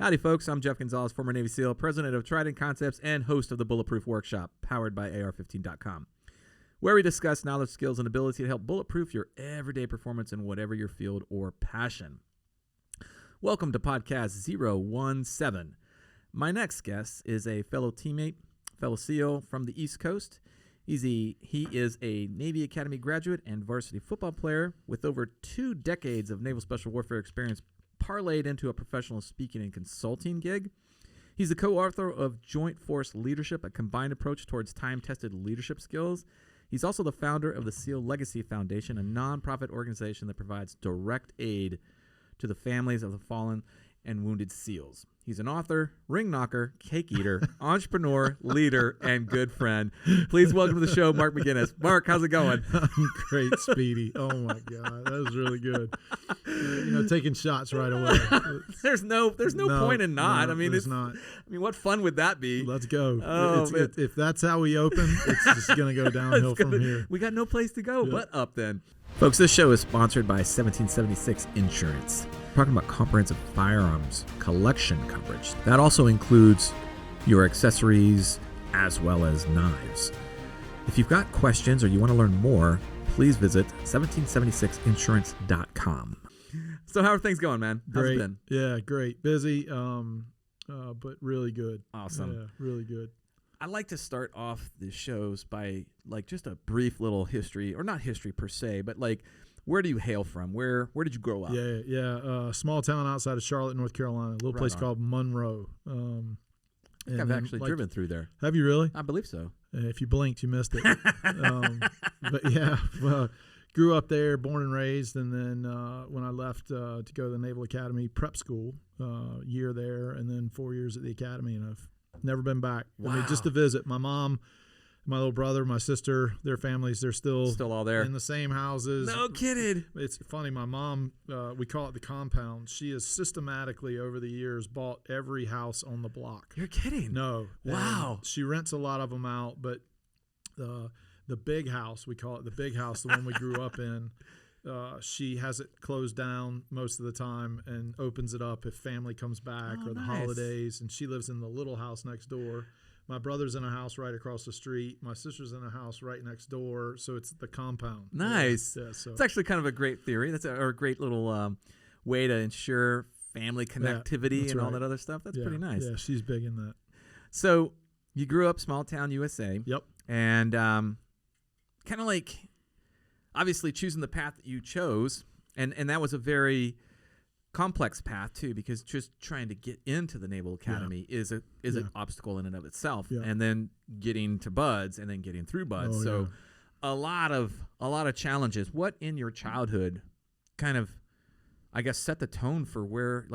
Howdy, folks. I'm Jeff Gonzales, former Navy SEAL, president of Trident Concepts, and host of the Bulletproof Workshop, powered by AR15.com, where we discuss knowledge, skills, and ability to help bulletproof your everyday performance in whatever your field or passion. Welcome to podcast 017. My next guest is a fellow teammate, fellow SEAL from the East Coast. He is a Navy Academy graduate and varsity football player with over 2 decades of naval special warfare experience parlayed into a professional speaking and consulting gig. He's the co-author of Joint Force Leadership, a combined approach towards time-tested leadership skills. He's also the founder of the SEAL Legacy Foundation, a nonprofit organization that provides direct aid to the families of the fallen and wounded SEALs. He's an author, ring knocker, cake eater, entrepreneur, leader, and good friend. Please welcome to the show, Mark McGinnis. Mark, how's it going? I'm great, Speedy. Oh my God, that was really good. Taking shots right away. There's no point in not. No, I mean, it's not. I mean, what fun would that be? Let's go. Oh, if that's how we open, it's just gonna go downhill from here. We got no place to go but up then. Folks, this show is sponsored by 1776 Insurance. We're talking about comprehensive firearms collection coverage. That also includes your accessories as well as knives. If you've got questions or you want to learn more, please visit 1776insurance.com. So how are things going, man? How's it been? Yeah, great. Busy, but really good. Awesome. Yeah, really good. I like to start off the shows by just a brief little history, or not history per se, but where do you hail from? Where did you grow up? Yeah. Small town outside of Charlotte, North Carolina, a little place called Monroe. I've actually driven through there. Have you really? I believe so. If you blinked, you missed it. But yeah, grew up there, born and raised, and then when I left to go to the Naval Academy prep school, year there, and then 4 years at the academy, and I've never been back. Wow. I mean, just to visit. My mom, my little brother, my sister, their families, they're still all there in the same houses. No kidding. It's funny. My mom, we call it the compound. She has systematically over the years bought every house on the block. You're kidding. No. Wow. And she rents a lot of them out, but the big house, we call it the big house, the one we grew up in, she has it closed down most of the time and opens it up if family comes back or the holidays. And she lives in the little house next door. My brother's in a house right across the street. My sister's in a house right next door. So it's the compound. Nice. Yeah, so. It's actually kind of a great theory. That's a great little way to ensure family connectivity and all that other stuff. That's pretty nice. Yeah, she's big in that. So you grew up small town USA. Yep. And kind of obviously choosing the path that you chose, and that was a very complex path too, because just trying to get into the Naval Academy is an obstacle in and of itself, and then getting to BUD/S and then getting through BUD/S. A lot of challenges. What in your childhood kind of, I guess, set the tone for where,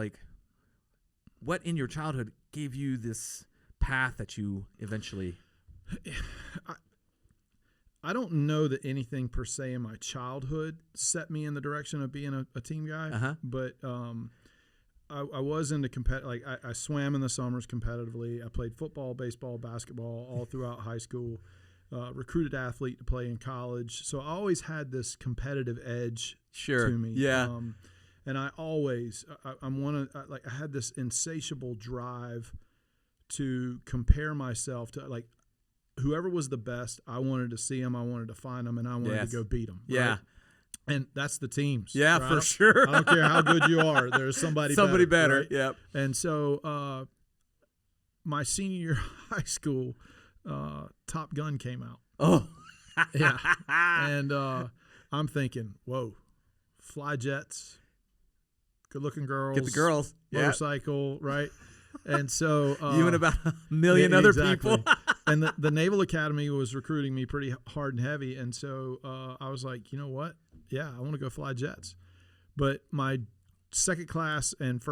what in your childhood gave you this path that you eventually... I don't know that anything per se in my childhood set me in the direction of being a team guy, but I was into I swam in the summers competitively. I played football, baseball, basketball all throughout high school, recruited athlete to play in college. So I always had this competitive edge to me. Yeah. And I always, I had this insatiable drive to compare myself to whoever was the best. I wanted to see them, I wanted to find them, and I wanted to go beat them. Right? Yeah. And that's the teams. Yeah, right? For sure. I don't care how good you are. There's somebody better. Right? Yep. And so my senior year of high school, Top Gun came out. Oh. Yeah. And I'm thinking, whoa, fly jets, good-looking girls. Get the girls. Motorcycle, right? And so you and about a million other people. And the Naval Academy was recruiting me pretty hard and heavy. And so I was like, you know what? Yeah, I want to go fly jets. But my second class and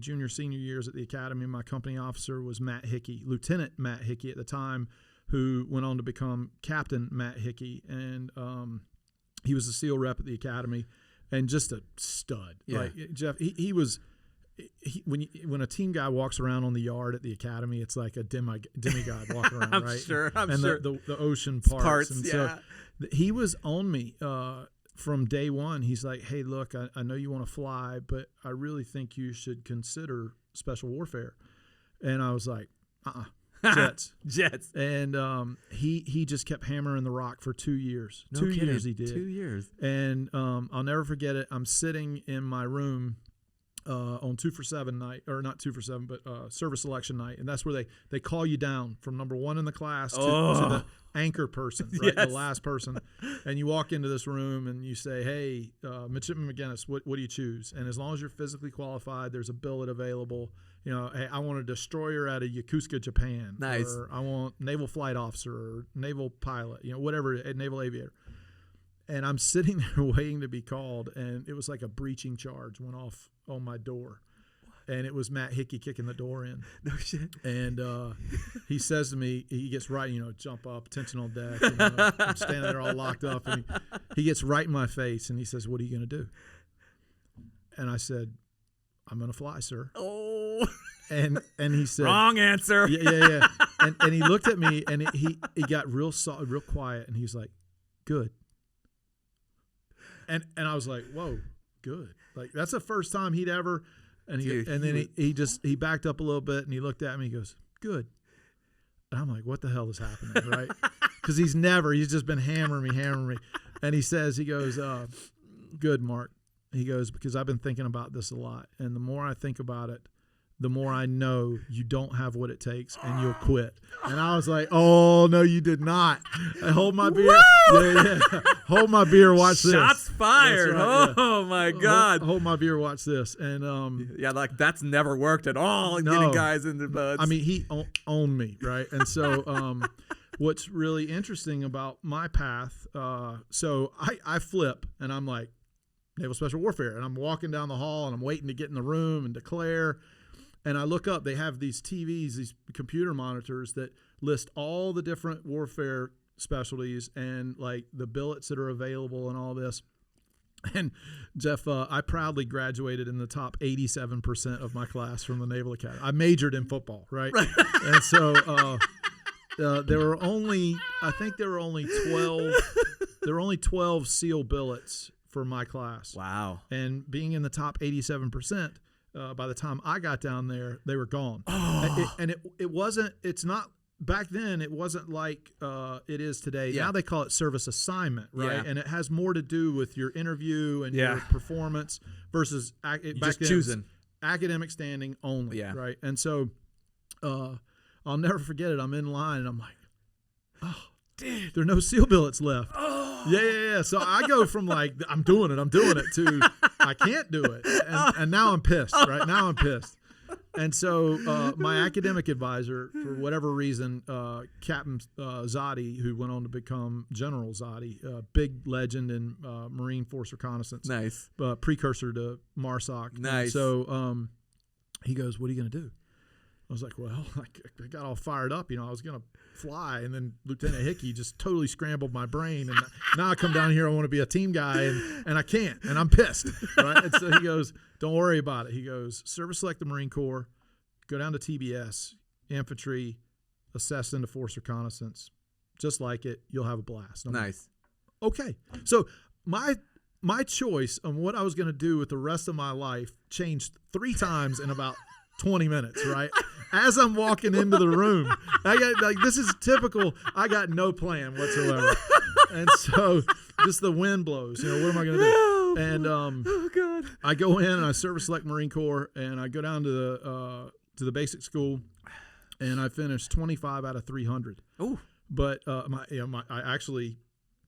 junior, senior years at the academy, my company officer was Matt Hickey, Lieutenant Matt Hickey at the time, who went on to become Captain Matt Hickey. And he was a SEAL rep at the academy and just a stud. Yeah. Jeff, he was... when a team guy walks around on the yard at the academy, it's like a demigod walking around, right? I'm sure. The ocean parts. And so he was on me from day one. He's like, hey, look, I know you want to fly, but I really think you should consider Special Warfare. And I was like, Jets. Jets. And he just kept hammering the rock for 2 years. No 2 kidding. years he did. 2 years. And I'll never forget it. I'm sitting in my room on 2 for 7 night, or not 2 for 7, but service selection night. And that's where they call you down from number 1 in the class to the anchor person, right? Yes. The last person. And you walk into this room and you say, hey, Midshipman McGinnis, what do you choose? And as long as you're physically qualified, there's a billet available. You know, hey, I want a destroyer out of Yokosuka, Japan. Nice. Or I want naval flight officer or naval pilot, you know, whatever, a naval aviator. And I'm sitting there waiting to be called, and it was like a breaching charge went off on my door. And it was Matt Hickey kicking the door in. No shit. And he says to me, he gets right, you know, jump up, attention on deck. You know, I'm standing there all locked up, and he gets right in my face, and he says, what are you going to do? And I said, I'm going to fly, sir. Oh. And he said, wrong answer. Yeah. And he looked at me, and he got real quiet, and he was like, good. And I was like, whoa, good. Like, that's the first time he'd ever. And he backed up a little bit, and he looked at me. He goes, good. And I'm like, what the hell is happening, right? Because he's just been hammering me. And he goes, good, Mark. He goes, because I've been thinking about this a lot, and the more I think about it, the more I know you don't have what it takes, and you'll quit. And I was like, oh, no, you did not. I hold my beer. Yeah. Hold my beer, watch this. Shots fired. Right, oh, my God. Hold my beer, watch this. And yeah, like that's never worked at all, no. getting guys into butts. I mean, he owned me, right? And so what's really interesting about my path, so I flip, and I'm like, Naval Special Warfare. And I'm walking down the hall, and I'm waiting to get in the room and declare. And I look up, they have these TVs, these computer monitors that list all the different warfare specialties and like the billets that are available and all this. And Jeff, I proudly graduated in the top 87% of my class from the Naval Academy. I majored in football, right? And so there were only 12 SEAL billets for my class. Wow. And being in the top 87%, by the time I got down there, they were gone. Oh. It's not, back then, it wasn't like it is today. Yeah. Now they call it service assignment, right? Yeah. And it has more to do with your interview and your performance versus choosing academic standing only, yeah. Right? And so I'll never forget it. I'm in line, and I'm like, oh, dude, there are no SEAL billets left. Oh. Yeah. So I go from like, I'm doing it to I can't do it. And now I'm pissed, right? Now I'm pissed. And so my academic advisor, for whatever reason, Captain Zadi, who went on to become General Zadi, big legend in Marine Force Reconnaissance. Nice. Precursor to MARSOC. Nice. And so he goes, what are you going to do? I was like, well, I got all fired up. You know, I was going to fly. And then Lieutenant Hickey just totally scrambled my brain. And now I come down here, I want to be a team guy, and I can't. And I'm pissed. Right? And so he goes, don't worry about it. He goes, service select the Marine Corps, go down to TBS, infantry, assess into force reconnaissance. Just like it, you'll have a blast. Nice. Like, okay. So my choice on what I was going to do with the rest of my life changed 3 times in about 20 minutes, right? As I'm walking into the room, this is typical. I got no plan whatsoever. And so just the wind blows, you know, what am I going to do? And oh God. I go in and I service select Marine Corps, and I go down to the basic school, and I finished 25 out of 300. Oh. But I actually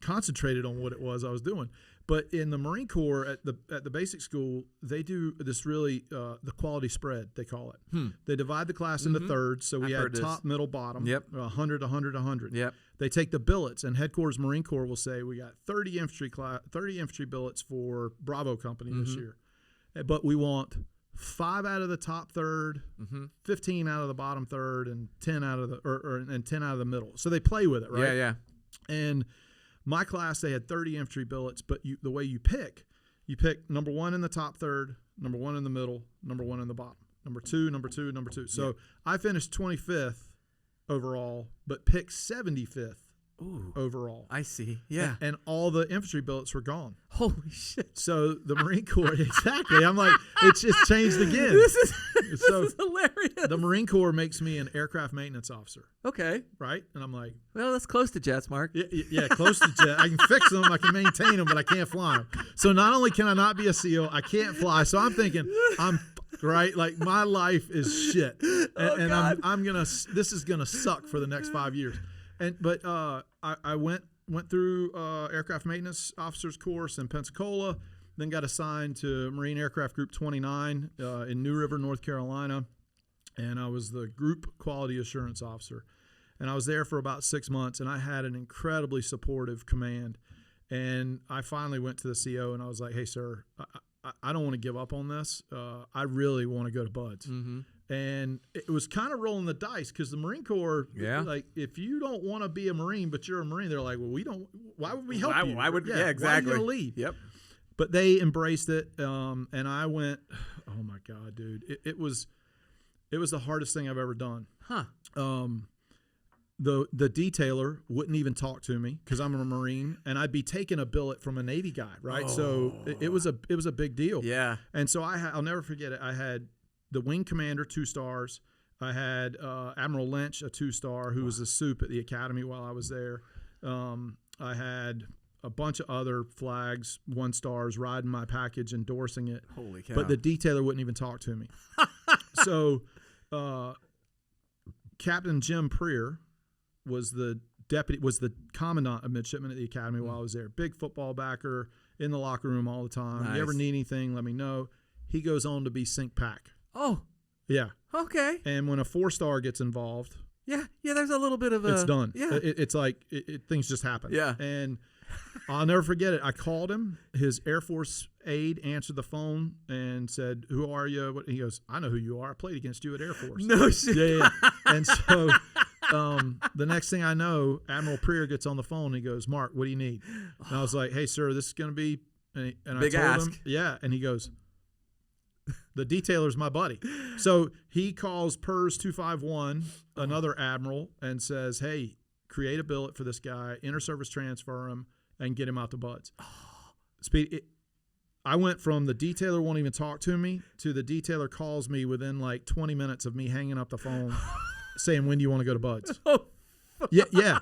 concentrated on what it was I was doing. But in the Marine Corps at the basic school, they do this really the quality spread, they call it. They divide the class into thirds, so we had top, middle, bottom. Yep. 100, 100, 100. Yep. They take the billets, and Headquarters Marine Corps will say we got 30 infantry billets for Bravo Company this year, but we want 5 out of the top third, 15 out of the bottom third, and 10 out of the and 10 out of the middle. So they play with it, right? Yeah. And my class, they had 30 infantry billets, but the way you pick number 1 in the top third, number 1 in the middle, number 1 in the bottom, number 2, number 2, number 2. So I finished 25th overall, but picked 75th overall. I see. Yeah. And all the infantry billets were gone. Holy shit. So the Marine Corps, exactly. I'm like, it's just changed again. So is hilarious. the Marine Corps makes me an aircraft maintenance officer, Okay. right? And I'm like, Well, that's close to jets, Mark. yeah, close to jet. I can fix them, I can maintain them, but I can't fly them. So not only can I not be a SEAL, I can't fly. So I'm thinking, right, like my life is shit, and I'm gonna. This is gonna suck for the next 5 years. But I went through aircraft maintenance officers course in Pensacola, then got assigned to Marine Aircraft Group 29 in New River, North Carolina, and I was the group quality assurance officer. And I was there for about 6 months, and I had an incredibly supportive command. And I finally went to the CO, and I was like, hey, sir, I don't want to give up on this. I really want to go to BUD/S. Mm-hmm. And it was kind of rolling the dice because the Marine Corps, like, if you don't want to be a Marine, but you're a Marine, they're like, well, why would we help you? Why would, exactly. Why are you going to leave? Yep. But they embraced it. And I went, oh my God, dude. It was the hardest thing I've ever done. Huh. The detailer wouldn't even talk to me because I'm a Marine, and I'd be taking a billet from a Navy guy, right? Oh. So it was a big deal. Yeah. And so I'll never forget it. I had the wing commander, 2 stars. I had Admiral Lynch, a 2-star, who was a soup at the academy while I was there. I had a bunch of other flags, 1 stars, riding my package, endorsing it. Holy cow. But the detailer wouldn't even talk to me. So Captain Jim Preer was the commandant of midshipmen at the academy while I was there. Big football backer, in the locker room all the time. Nice. You ever need anything, let me know. He goes on to be Sync Pack. Oh. Yeah. Okay. And when a 4-star gets involved, Yeah. There's a little bit of it's done. Yeah. It's like things just happen. Yeah. And I'll never forget it. I called him. His Air Force aide answered the phone and said, "Who are you?" He goes, "I know who you are. I played against you at Air Force." No shit. Yeah. And so the next thing I know, Admiral Preer gets on the phone and he goes, "Mark, what do you need?" And I was like, "Hey, sir, this is going to be," and Big I told ask. him, yeah, and he goes, "The detailer's my buddy." So he calls PERS 251, another admiral, and says, "Hey, create a billet for this guy, inter-service transfer him, and get him out to BUD/S." I went from the detailer won't even talk to me to the detailer calls me within like 20 minutes of me hanging up the phone saying, "When do you want to go to BUD/S?" Yeah.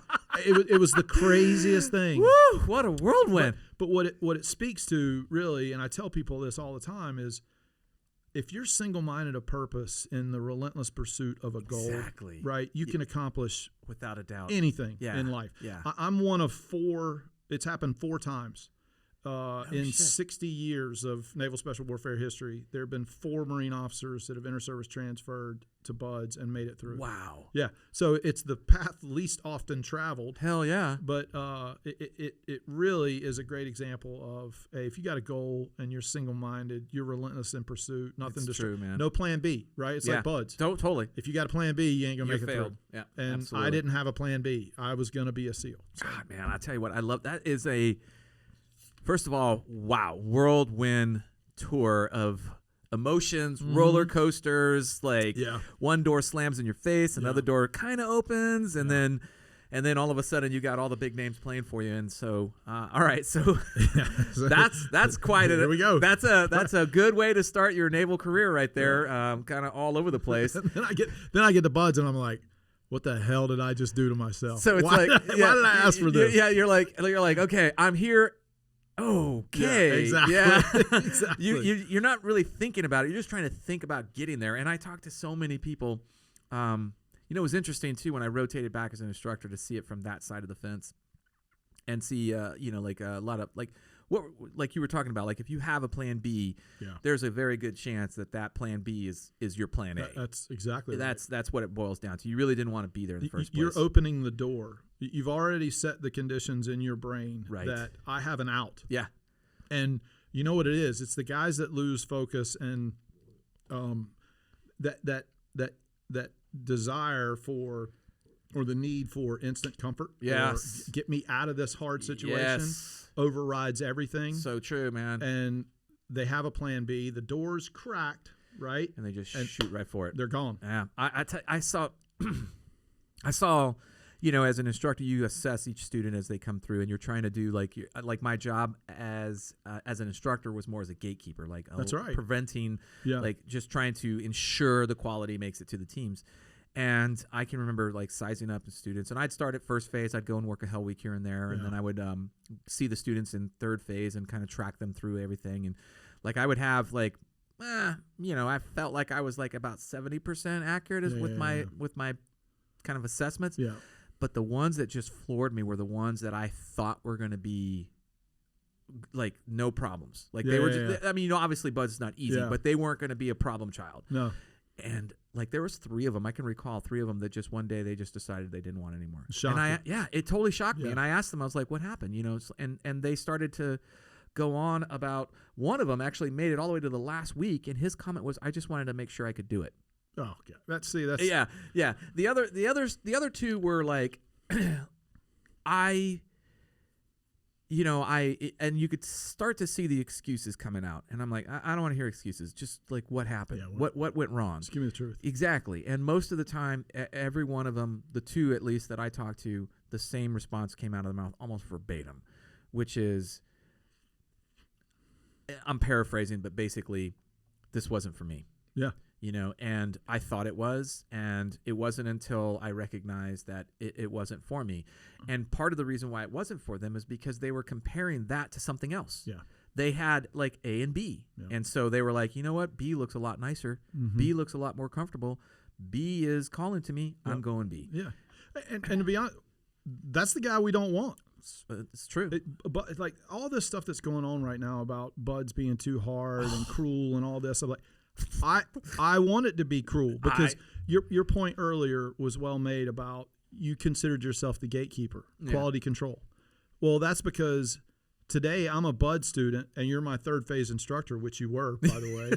It was the craziest thing. Woo! What a whirlwind. But what it speaks to really, and I tell people this all the time, is if you're single-minded of purpose in the relentless pursuit of a goal, Exactly. right, you can accomplish Without a doubt. anything Yeah. in life. Yeah. I'm one of 4. It's happened 4 times. In shit. 60 years of Naval Special Warfare history, there have been 4 Marine officers that have inter-service transferred to BUD/S and made it through. Wow. Yeah. So it's the path least often traveled. Hell yeah. But it really is a great example of, hey, if you got a goal and you're single-minded, you're relentless in pursuit, nothing It's to true, man. no plan B, right? It's like BUD/S. Totally. If you got a plan B, you ain't going to You make it failed. through. Yeah. And absolutely. I didn't have a plan B. I was going to be a SEAL. So. God, man, I tell you what, I love that. Is a, first of all, wow, whirlwind tour of emotions, roller coasters. Like one door slams in your face, another door kind of opens, and then all of a sudden you got all the big names playing for you. And so, all right, so that's quite Here we go. That's a good way to start your naval career right there. Kind of all over the place. then I get to BUD/S and I'm like, what the hell did I just do to myself? So it's why like, did I ask for this? Yeah, you're like, okay, I'm here. Okay. Yeah, exactly. Yeah. Exactly. You're not really thinking about it. You're just trying to think about getting there. And I talked to so many people. It was interesting too when I rotated back as an instructor to see it from that side of the fence, and see, like a lot of like you were talking about, like if you have a plan B, there's a very good chance that plan B is your plan A. That's exactly that's what it boils down to. You really didn't want to be there in the first place. You're opening the door. You've already set the conditions in your brain that I have an out. Yeah. And you know what it is? It's the guys that lose focus and that desire for, or the need for instant comfort. Yes. Or get me out of this hard situation. Yes. Overrides everything. So true, man. And they have a plan B. The door's cracked, right? And they just shoot right for it. They're gone. Yeah. I saw as an instructor, you assess each student as they come through, and you're trying to do like my job as an instructor was more as a gatekeeper, like That's right. preventing, Yeah. like just trying to ensure the quality makes it to the teams. And I can remember like sizing up the students, and I'd start at first phase. I'd go and work a hell week here and there, and then I would see the students in third phase and kind of track them through everything. And like I would have like, I felt like I was like about 70% accurate with my kind of assessments. Yeah. But the ones that just floored me were the ones that I thought were going to be like no problems. Like they were just, I mean, obviously Bud's not easy, but they weren't going to be a problem child. No. And like there was 3 of them, I can recall 3 of them that just one day they just decided they didn't want it anymore. Shocking. And it totally shocked me. And I asked them, I was like, what happened? And they started to go on about, one of them actually made it all the way to the last week, and his comment was, I just wanted to make sure I could do it. Oh, yeah. That's yeah. The other 2 were like, and you could start to see the excuses coming out, and I'm like, I don't want to hear excuses. Just like what happened, what went wrong. Just give me the truth. Exactly. And most of the time, every one of them, the 2 at least that I talked to, the same response came out of their mouth, almost verbatim, which is, I'm paraphrasing, but basically, this wasn't for me. Yeah. And I thought it was, and it wasn't until I recognized that it wasn't for me. And part of the reason why it wasn't for them is because they were comparing that to something else. Yeah. They had like A and B. Yeah. And so they were like, you know what? B looks a lot nicer. Mm-hmm. B looks a lot more comfortable. B is calling to me. Yeah. I'm going B. Yeah. And to be honest, that's the guy we don't want. It's true. But like all this stuff that's going on right now about buds being too hard and cruel and all this, I'm like, I want it to be cruel because your point earlier was well made about you considered yourself the gatekeeper, quality control. Well, that's because today I'm a bud student and you're my third phase instructor, which you were, by the way.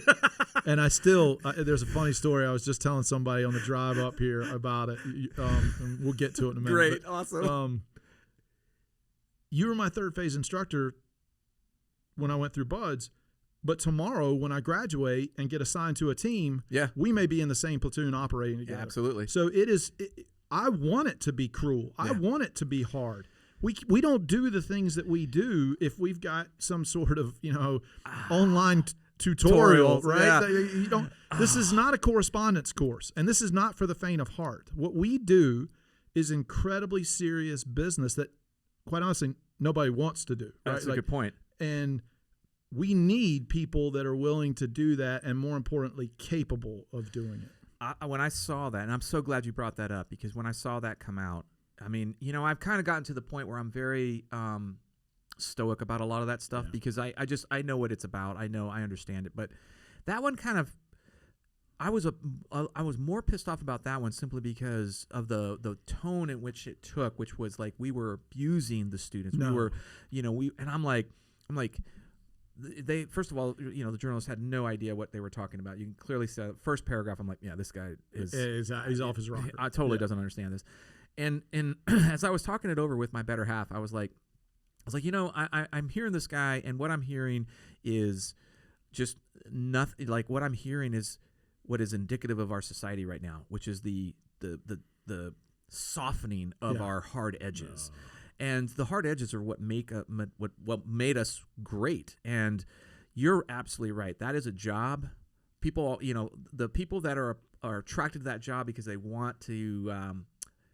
And I still, there's a funny story. I was just telling somebody on the drive up here about it. And we'll get to it in a minute. Great. Awesome. You were my third phase instructor when I went through buds. But tomorrow, when I graduate and get assigned to a team, we may be in the same platoon operating together. Yeah, absolutely. So I want it to be cruel. Yeah. I want it to be hard. We don't do the things that we do if we've got some sort of online tutorial, right? Yeah. You don't. This is not a correspondence course, and this is not for the faint of heart. What we do is incredibly serious business that, quite honestly, nobody wants to do. That's a good point. And we need people that are willing to do that and, more importantly, capable of doing it. When I saw that, and I'm so glad you brought that up, because when I saw that come out, I mean, I've kind of gotten to the point where I'm very stoic about a lot of that stuff because I know what it's about. I understand it. But that one kind of, I was more pissed off about that one simply because of the tone in which it took, which was like we were abusing the students. No. We were, and I'm like. They first of all, the journalists had no idea what they were talking about. You can clearly see the first paragraph. I'm like, yeah, this guy he's off his rocker. I totally doesn't understand this. And as I was talking it over with my better half, I was like, I'm hearing this guy, and what I'm hearing is just nothing. Like what I'm hearing is what is indicative of our society right now, which is the softening of our hard edges. And the hard edges are what what made us great. And you're absolutely right. That is a job. People, the people that are attracted to that job because they want to,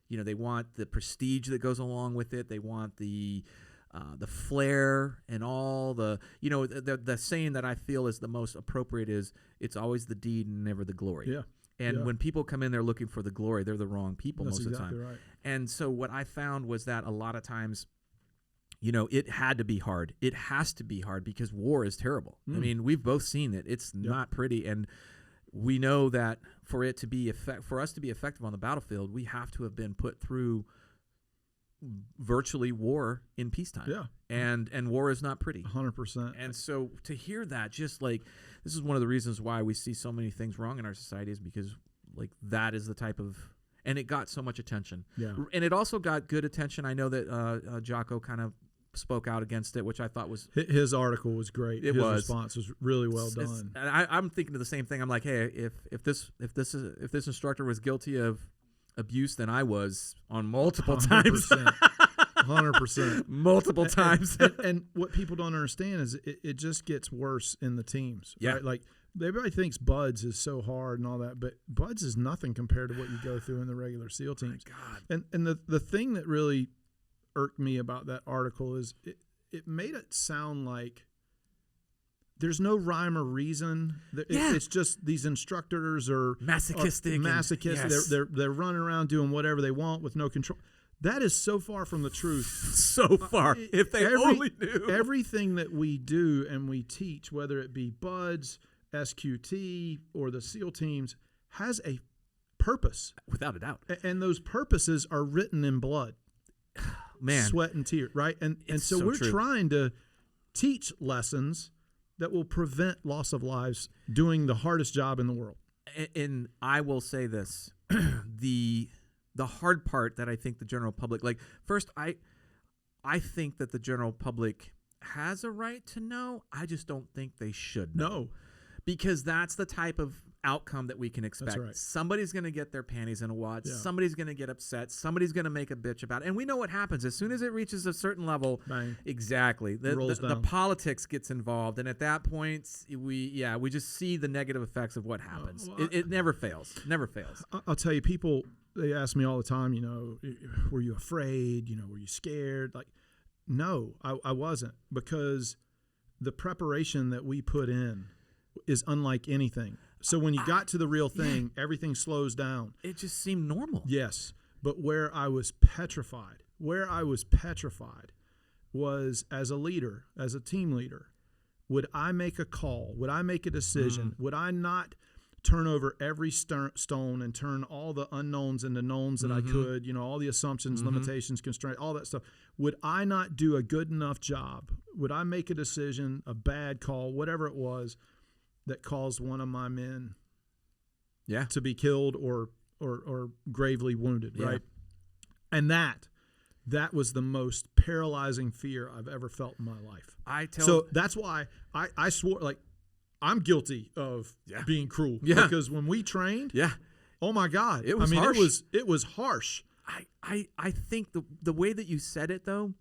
they want the prestige that goes along with it. They want the flair and all the saying that I feel is the most appropriate is it's always the deed and never the glory. Yeah. And when people come in there looking for the glory, they're the wrong people most of the time. Right. And so what I found was that a lot of times, it had to be hard. It has to be hard because war is terrible. I mean, we've both seen it. It's not pretty. And we know that for us to be effective on the battlefield, we have to have been put through virtually war in peacetime. Yeah. And war is not pretty. 100%. And so to hear that, just like, this is one of the reasons why we see so many things wrong in our society is because like that is the type of, and it got so much attention. Yeah. And it also got good attention. I know that Jocko kind of spoke out against it, which I thought was... His article was great. His response was really well done. And I'm thinking of the same thing. I'm like, hey, if this instructor was guilty of abuse than I was on multiple times. 100%. Multiple times. And what people don't understand is it just gets worse in the teams. Yeah. Right? Like everybody thinks buds is so hard and all that, but buds is nothing compared to what you go through in the regular SEAL teams. My God. And the thing that really irked me about that article is it made it sound like there's no rhyme or reason. It's just these instructors are masochistic. Yes. They're running around doing whatever they want with no control. That is so far from the truth. So far. If they only knew. Everything that we do and we teach, whether it be BUDS, SQT, or the SEAL teams, has a purpose. Without a doubt. And those purposes are written in blood. Man. Sweat and tears, right? And so we're trying to teach lessons that will prevent loss of lives doing the hardest job in the world. And I will say this. The hard part that I think the general public, like, first, I think that the general public has a right to know. I just don't think they should know. No. Because that's the type of outcome that we can expect. That's right. Somebody's going to get their panties in a wad. Yeah. Somebody's going to get upset. Somebody's going to make a bitch about it. And we know what happens. As soon as it reaches a certain level, bang. Exactly. Rolls the down. politics gets involved. And at that point, we just see the negative effects of what happens. It never fails. Never fails. I'll tell you, people, they ask me all the time, were you afraid? Were you scared? Like, no, I wasn't, because the preparation that we put in is unlike anything. So when you got to the real thing, everything slows down. It just seemed normal. Yes. But where I was petrified was as a leader, as a team leader. Would I make a call? Would I make a decision? Would I not turn over every stone and turn all the unknowns into knowns that I could, all the assumptions, limitations, constraints, all that stuff? Would I not do a good enough job? Would I make a decision, a bad call, whatever it was, that caused one of my men to be killed or gravely wounded, right? And that was the most paralyzing fear I've ever felt in my life. So that's why I swore, like, I'm guilty of being cruel. Because when we trained, oh my God. It was harsh. It was harsh. I think the way that you said it, though,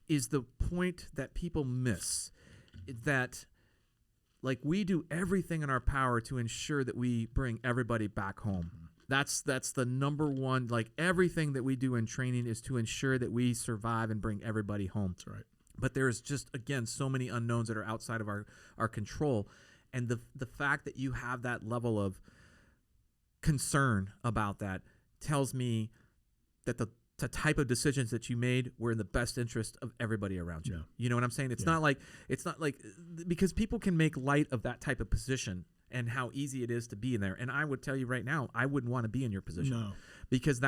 is the point that people miss. That, like, we do everything in our power to ensure that we bring everybody back home. That's the number one, like, everything that we do in training is to ensure that we survive and bring everybody home. That's right. But there's just, again, so many unknowns that are outside of our control. And the fact that you have that level of concern about that tells me that the type of decisions that you made were in the best interest of everybody around you. Yeah. You know what I'm saying? It's not like because people can make light of that type of position and how easy it is to be in there. And I would tell you right now, I wouldn't want to be in your position. No. Because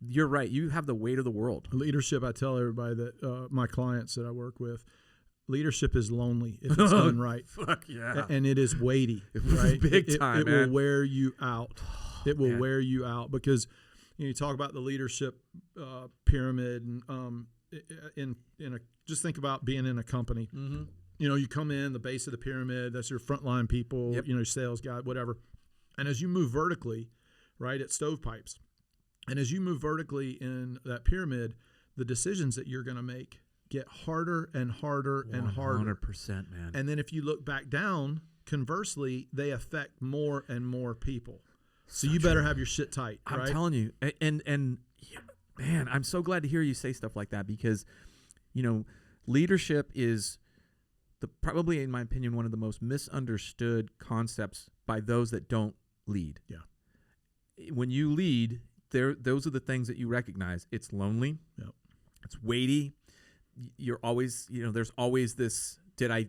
you're right. You have the weight of the world. Leadership, I tell everybody that my clients that I work with, leadership is lonely if it's done right. Fuck yeah. And it is weighty, right? Big time, it man. will wear you out. It will man. wear you out because you talk about the leadership pyramid, and just think about being in a company. Mm-hmm. You come in the base of the pyramid. That's your frontline people. Yep. Sales guy, whatever. And as you move vertically, right, at stovepipes, and as you move vertically in that pyramid, the decisions that you're going to make get harder and harder and harder. 100%, man. And then if you look back down, conversely, they affect more and more people. So you better have your shit tight, right? I'm telling you. And man, I'm so glad to hear you say stuff like that because, leadership is probably, in my opinion, one of the most misunderstood concepts by those that don't lead. Yeah. When you lead, those are the things that you recognize. It's lonely. Yep. It's weighty. You're always, there's always this. Did I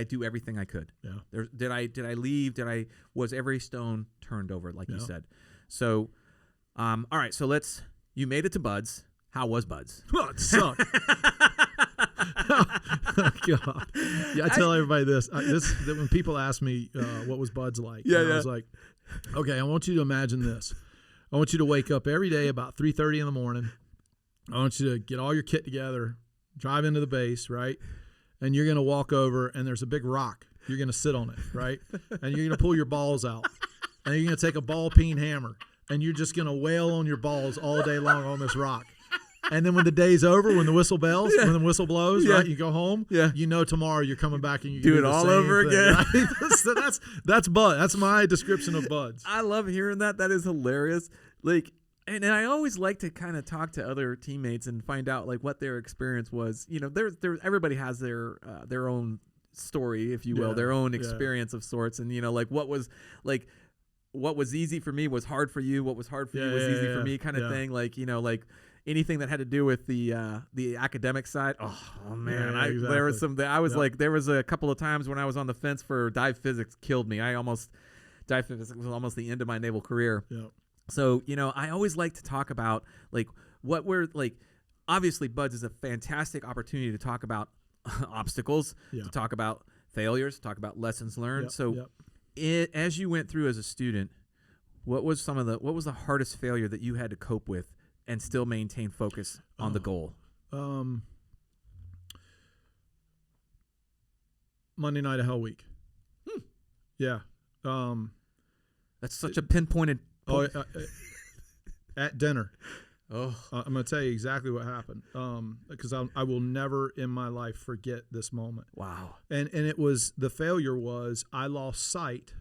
do everything I could? Yeah. Did I leave? Was every stone turned over, like you said? So, all right. So you made it to BUDS. How was BUDS? Oh, it sucked. Oh, God. Yeah, I tell everybody this. That when people ask me what was BUDS like, I was like, okay, I want you to imagine this. I want you to wake up every day about 3:30 in the morning. I want you to get all your kit together, drive into the base, right? And you're going to walk over, and there's a big rock. You're going to sit on it, right? And you're going to pull your balls out. And you're going to take a ball-peen hammer, and you're just gonna wail on your balls all day long on this rock. And then when the day's over, when the whistle bells, when the whistle blows, right, you go home. Yeah. You know tomorrow you're coming back and you do do it the all same over thing, again. Right? So that's Bud. That's my description of Buds. I love hearing that. That is hilarious. Like, and I always like to kind of talk to other teammates and find out like what their experience was. You know, there's everybody has their own story, if you will, their own experience of sorts, and you know, like what was easy for me was hard for you. What was hard for you was easy for me, kind of thing. Like, you know, like anything that had to do with the academic side. Oh man, exactly. There was some. I was like, there was a couple of times when I was on the fence for dive physics, killed me. Dive physics was almost the end of my naval career. Yeah. So, you know, I always like to talk about like what we're like. Obviously, Buds is a fantastic opportunity to talk about obstacles, to talk about failures, to talk about lessons learned. As you went through as a student, what was the hardest failure that you had to cope with and still maintain focus on the goal? Monday night of Hell Week. Yeah. That's such a pinpointed. At dinner. Oh, I'm going to tell you exactly what happened, because I will never in my life forget this moment. Wow. And it was, the failure was I lost sight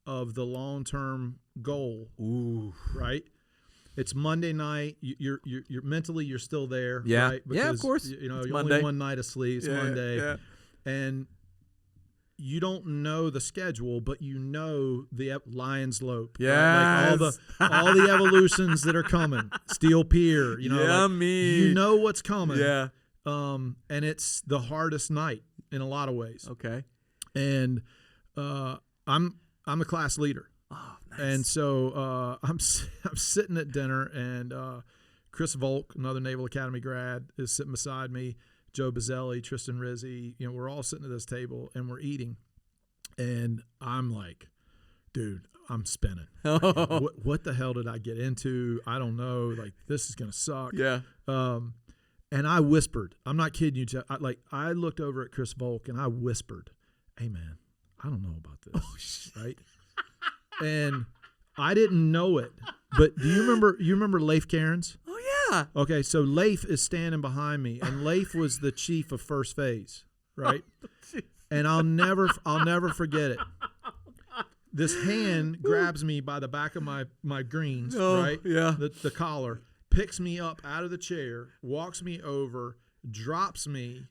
of the long-term goal. Ooh. Right? It's Monday night. You're mentally you're still there. Yeah. Right? Because, of course. You know, you're only one night of sleep. It's Monday. Yeah. And you don't know the schedule, but you know the Lions Lope. Yeah, right? Like all the evolutions that are coming. Steel Pier, you know, you know what's coming. Yeah. And it's the hardest night in a lot of ways. Okay. And I'm a class leader. Oh, nice. And so I'm sitting at dinner, and Chris Volk, another Naval Academy grad, is sitting beside me. Joe Bazzelli, Tristan Rizzi, you know, we're all sitting at this table and we're eating. And I'm like, dude, I'm spinning. Like, what the hell did I get into? I don't know. Like, this is going to suck. Yeah. And I whispered, I'm not kidding you, Jeff. I looked over at Chris Volk and I whispered, hey, man, I don't know about this. Oh, shit. Right? And I didn't know it. But do you remember Leif Cairns? Oh, yeah. Okay, so Leif is standing behind me, and Leif was the chief of first phase, right? And I'll never forget it. This hand grabs me by the back of my greens, right? Yeah. The collar, picks me up out of the chair, walks me over, drops me,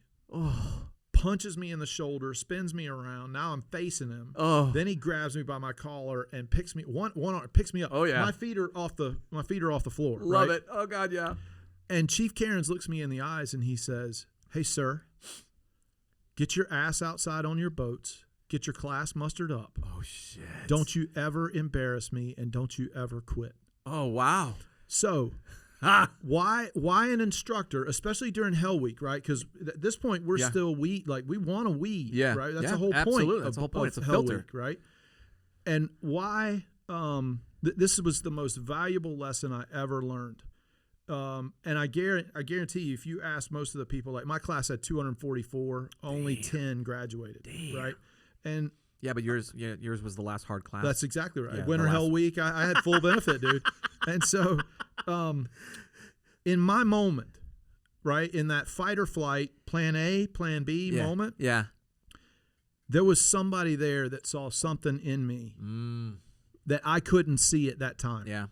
punches me in the shoulder, spins me around. Now I'm facing him. Oh. Then he grabs me by my collar and picks me one arm, picks me up. Oh yeah. My feet are off the floor. Love right? it. Oh God, yeah. And Chief Cairns looks me in the eyes and he says, "Hey, sir, get your ass outside on your boats. Get your class mustered up. Oh shit. Don't you ever embarrass me, and don't you ever quit." Oh wow. So. Why an instructor, especially during Hell Week, right? Because at this point we're still we want to weed, right? That's the whole point. That's the whole point. It's a Hell filter, Week, right? And why? This was the most valuable lesson I ever learned. And I guarantee you, if you ask most of the people, like my class had 244, only 10 graduated, right? And yeah, but yours was the last hard class. That's exactly right. Yeah, Winter Hell Week, I had full benefit, dude. And so, in my moment, right, in that fight or flight, plan A, plan B moment, there was somebody there that saw something in me that I couldn't see at that time. Yeah.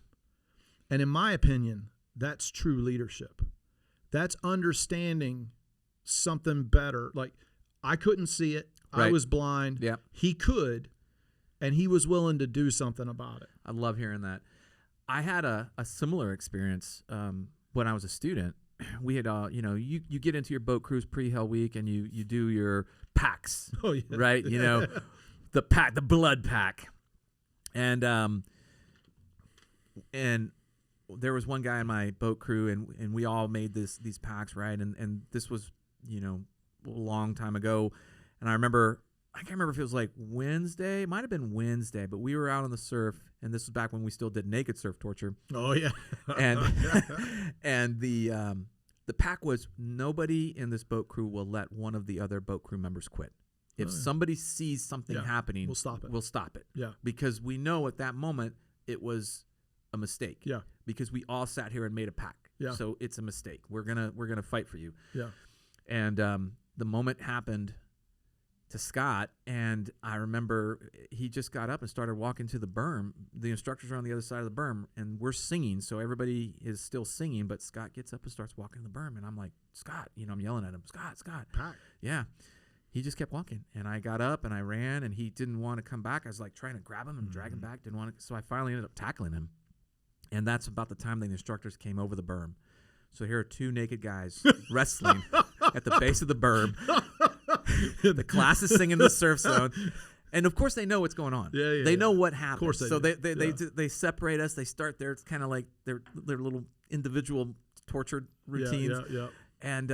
And in my opinion, that's true leadership. That's understanding something better. Like, I couldn't see it. Right. I was blind. Yeah. He could, and he was willing to do something about it. I love hearing that. I had a similar experience when I was a student. We had, you get into your boat cruise pre-Hell Week and you do your packs, right? You know, the blood pack. And there was one guy in my boat crew and we all made these packs, right? And this was, a long time ago. And I can't remember if it was like Wednesday. It might have been Wednesday, but we were out on the surf, and this was back when we still did naked surf torture. Oh yeah. And the pack was, nobody in this boat crew will let one of the other boat crew members quit. If somebody sees something happening, we'll stop it. We'll stop it. Yeah. Because we know at that moment it was a mistake. Yeah. Because we all sat here and made a pact. Yeah. So it's a mistake. We're gonna fight for you. Yeah. And the moment happened to Scott, and I remember he just got up and started walking to the berm. The instructors are on the other side of the berm, and we're singing, so everybody is still singing, but Scott gets up and starts walking to the berm, and I'm like, Scott, I'm yelling at him, Scott. Pack. Yeah. He just kept walking, and I got up and I ran, and he didn't want to come back. I was like trying to grab him and drag him back, didn't want to, so I finally ended up tackling him. And that's about the time the instructors came over the berm. So here are two naked guys wrestling at the base of the berm. The class is singing the surf zone. And, of course, they know what's going on. They know what happened. Of course they do. They separate us. They start there. It's kind of like their little individual torture routines. And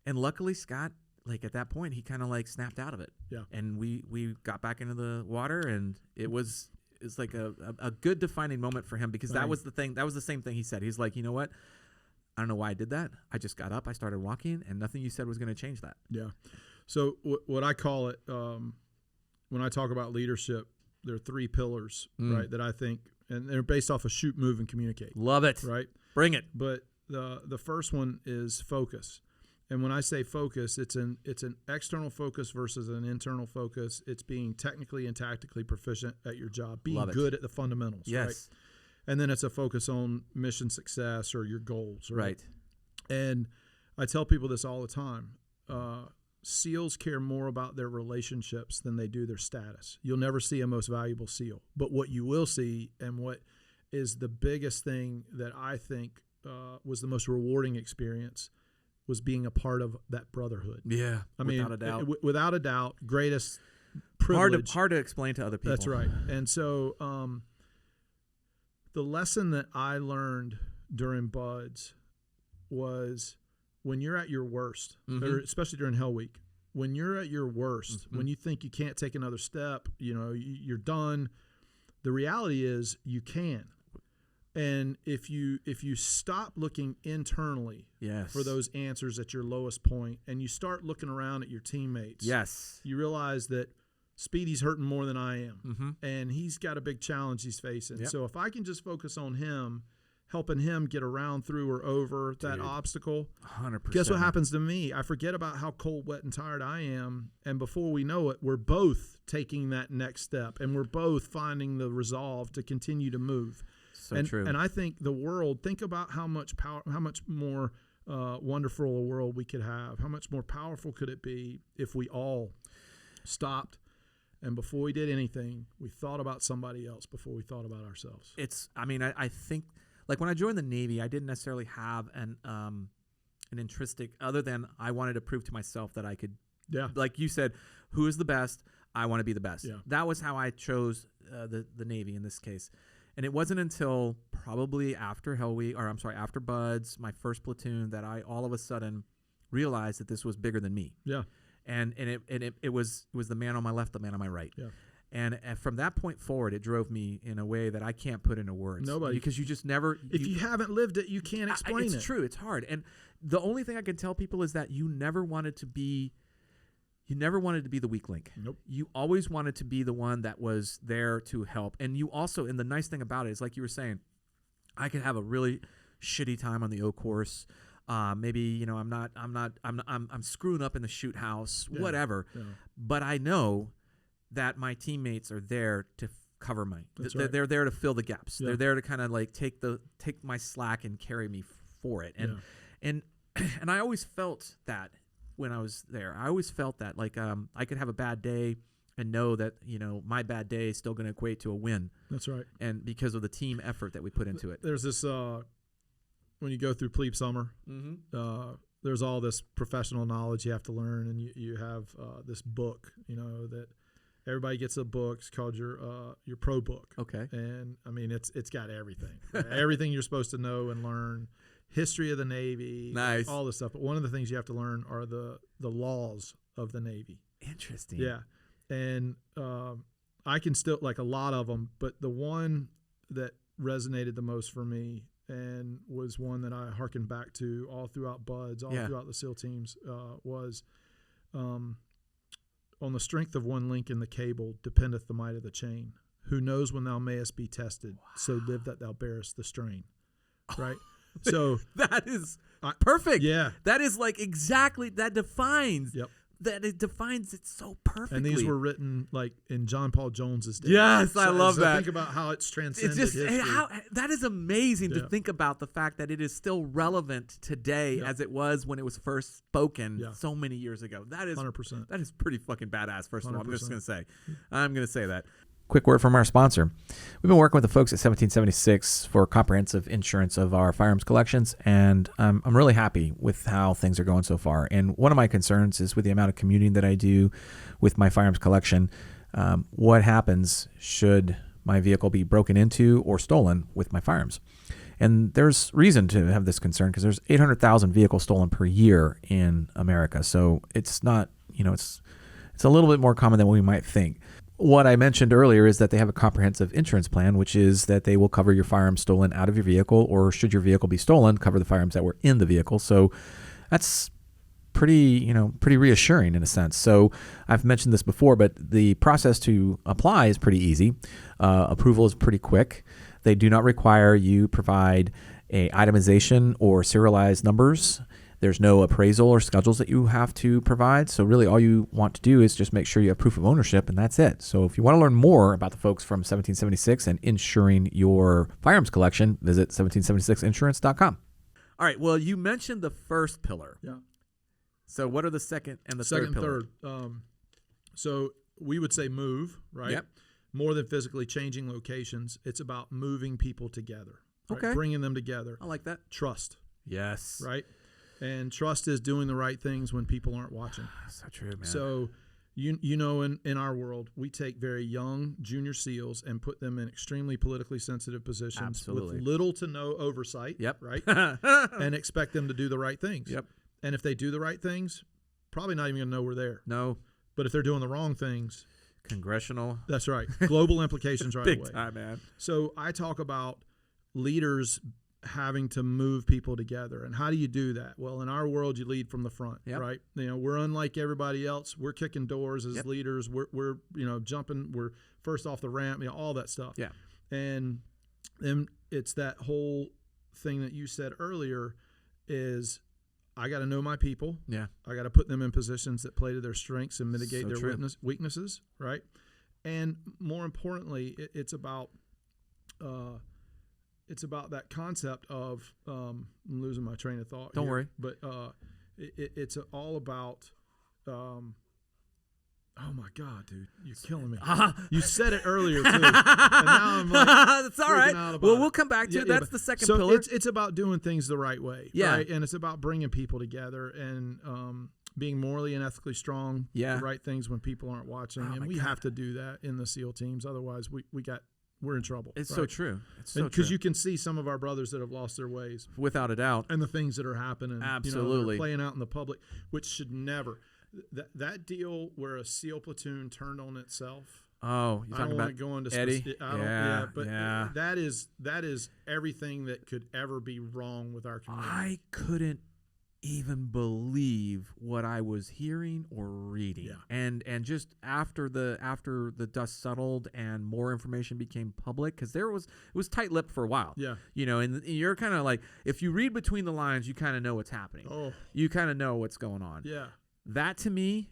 luckily, Scott, like at that point, he kind of like snapped out of it. Yeah. And we got back into the water, and it's like a good defining moment for him, because that was the thing. That was the same thing he said. He's like, you know what? I don't know why I did that. I just got up, I started walking, and nothing you said was going to change that. Yeah. So what I call it, when I talk about leadership, there are 3 pillars, right, that I think, and they're based off of shoot, move, and communicate. Love it. Right? Bring it. But the first one is focus. And when I say focus, it's an external focus versus an internal focus. It's being technically and tactically proficient at your job, being good at the fundamentals, right? And then it's a focus on mission success or your goals, right? And I tell people this all the time. SEALs care more about their relationships than they do their status. You'll never see a most valuable SEAL. But what you will see, and what is the biggest thing that I think was the most rewarding experience, was being a part of that brotherhood. Yeah, I mean, without a doubt. Without a doubt, greatest privilege. Hard to explain to other people. That's right. And so the lesson that I learned during Buds was, when you're at your worst, or especially during Hell Week, when you're at your worst, when you think you can't take another step, you're done, the reality is you can. And if you stop looking internally for those answers at your lowest point, and you start looking around at your teammates, you realize that Speedy's hurting more than I am, and he's got a big challenge he's facing. So if I can just focus on him, helping him get around, through, or over that obstacle, 100%. Guess what happens to me? I forget about how cold, wet, and tired I am, and before we know it, we're both taking that next step, and we're both finding the resolve to continue to move. So true. And I think the world, think about how much power, how much more wonderful a world we could have. How much more powerful could it be if we all stopped, and before we did anything, we thought about somebody else before we thought about ourselves. I think, like when I joined the Navy, I didn't necessarily have an intrinsic, other than I wanted to prove to myself that I could, like you said, who is the best? I want to be the best. That was how I chose the Navy in this case. And it wasn't until probably after after Buds, my first platoon, that I all of a sudden realized that this was bigger than me. And it was the man on my left, the man on my right. And from that point forward, it drove me in a way that I can't put into words. Nobody. Because you just never... If you haven't lived it, you can't explain it. It's true. It's hard. And the only thing I can tell people is that you never wanted to be the weak link. Nope. You always wanted to be the one that was there to help. And you also, and the nice thing about it is, like you were saying, I could have a really shitty time on the O course. Maybe, I'm screwing up in the shoot house, whatever. But I know that my teammates are there to cover me. They're there to fill the gaps. They're there to kind of like take my slack and carry me for it. And I always felt that when I was there. I always felt that like I could have a bad day and know that my bad day is still going to equate to a win. That's right. And because of the team effort that we put into it. There's this when you go through plebe summer, there's all this professional knowledge you have to learn, and you have this book, that everybody gets a book. It's called your pro book. Okay. And I mean, it's got everything, everything you're supposed to know and learn. History of the Navy, all this stuff. But one of the things you have to learn are the laws of the Navy. Interesting. Yeah. And I can still, like a lot of them, but the one that resonated the most for me, and was one that I hearkened back to all throughout Buds, all throughout the SEAL teams, was on the strength of one link in the cable dependeth the might of the chain. who knows when thou mayest be tested, so live that thou bearest the strain. Right? So that is perfect. Yeah. That is like exactly, that defines. Yep. That it defines it so perfectly. And these were written like in John Paul Jones's day. Yes, I love that. Think about how it's transcended It's just history. that is amazing to think about, the fact that it is still relevant today as it was when it was first spoken so many years ago. That is 100%. That is pretty fucking badass. First of all, I'm just 100%. gonna say that. Quick word from our sponsor. We've been working with the folks at 1776 for comprehensive insurance of our firearms collections, and I'm really happy with how things are going so far. And one of my concerns is with the amount of commuting that I do with my firearms collection. What happens should my vehicle be broken into or stolen with my firearms? And there's reason to have this concern because there's 800,000 vehicles stolen per year in America. So it's not, it's a little bit more common than we might think. What I mentioned earlier is that they have a comprehensive insurance plan, which is that they will cover your firearms stolen out of your vehicle, or should your vehicle be stolen, cover the firearms that were in the vehicle. So that's pretty reassuring in a sense. So I've mentioned this before, but the process to apply is pretty easy. Approval is pretty quick. They do not require you provide a itemization or serialized numbers. There's no appraisal or schedules that you have to provide. So really all you want to do is just make sure you have proof of ownership, and that's it. So if you want to learn more about the folks from 1776 and insuring your firearms collection, visit 1776insurance.com. All right. Well, you mentioned the first pillar. Yeah. So what are the second and the third pillar? So we would say move, right? Yep. More than physically changing locations, it's about moving people together. Right? Okay. Bringing them together. I like that. Trust. Yes. Right? And trust is doing the right things when people aren't watching. So true, man. So, in our world, we take very young junior SEALs and put them in extremely politically sensitive positions with little to no oversight. Yep. Right? And expect them to do the right things. Yep. And if they do the right things, probably not even going to know we're there. No. But if they're doing the wrong things, congressional. That's right. Global implications right Big away. Big time, man. So I talk about leaders having to move people together. And how do you do that? Well, in our world, you lead from the front, right? We're unlike everybody else. We're kicking doors as leaders. We're jumping. We're first off the ramp, all that stuff. Yeah. And then it's that whole thing that you said earlier is I got to know my people. Yeah. I got to put them in positions that play to their strengths and mitigate their weaknesses, right? And more importantly, it's about that concept of I'm losing my train of thought. Don't worry. But it's all about oh my God, dude, you're killing me. You said it earlier too, and now I'm like, it's all right. Well, we'll come back to it. That's the second pillar. It's about doing things the right way, right? And it's about bringing people together and being morally and ethically strong. The right things when people aren't watching, and we have to do that in the SEAL teams. Otherwise, we're in trouble. It's so true. It's so true. Because you can see some of our brothers that have lost their ways. Without a doubt. And the things that are happening. Absolutely. Playing out in the public, which should never. That deal where a SEAL platoon turned on itself. Oh, you're talking about go into Eddie? That is everything that could ever be wrong with our community. I couldn't even believe what I was hearing or reading. And just after the dust settled and more information became public, because it was tight-lipped for a while. Yeah. And you're kind of like, if you read between the lines, you kind of know what's happening. Oh. You kind of know what's going on. Yeah. That to me,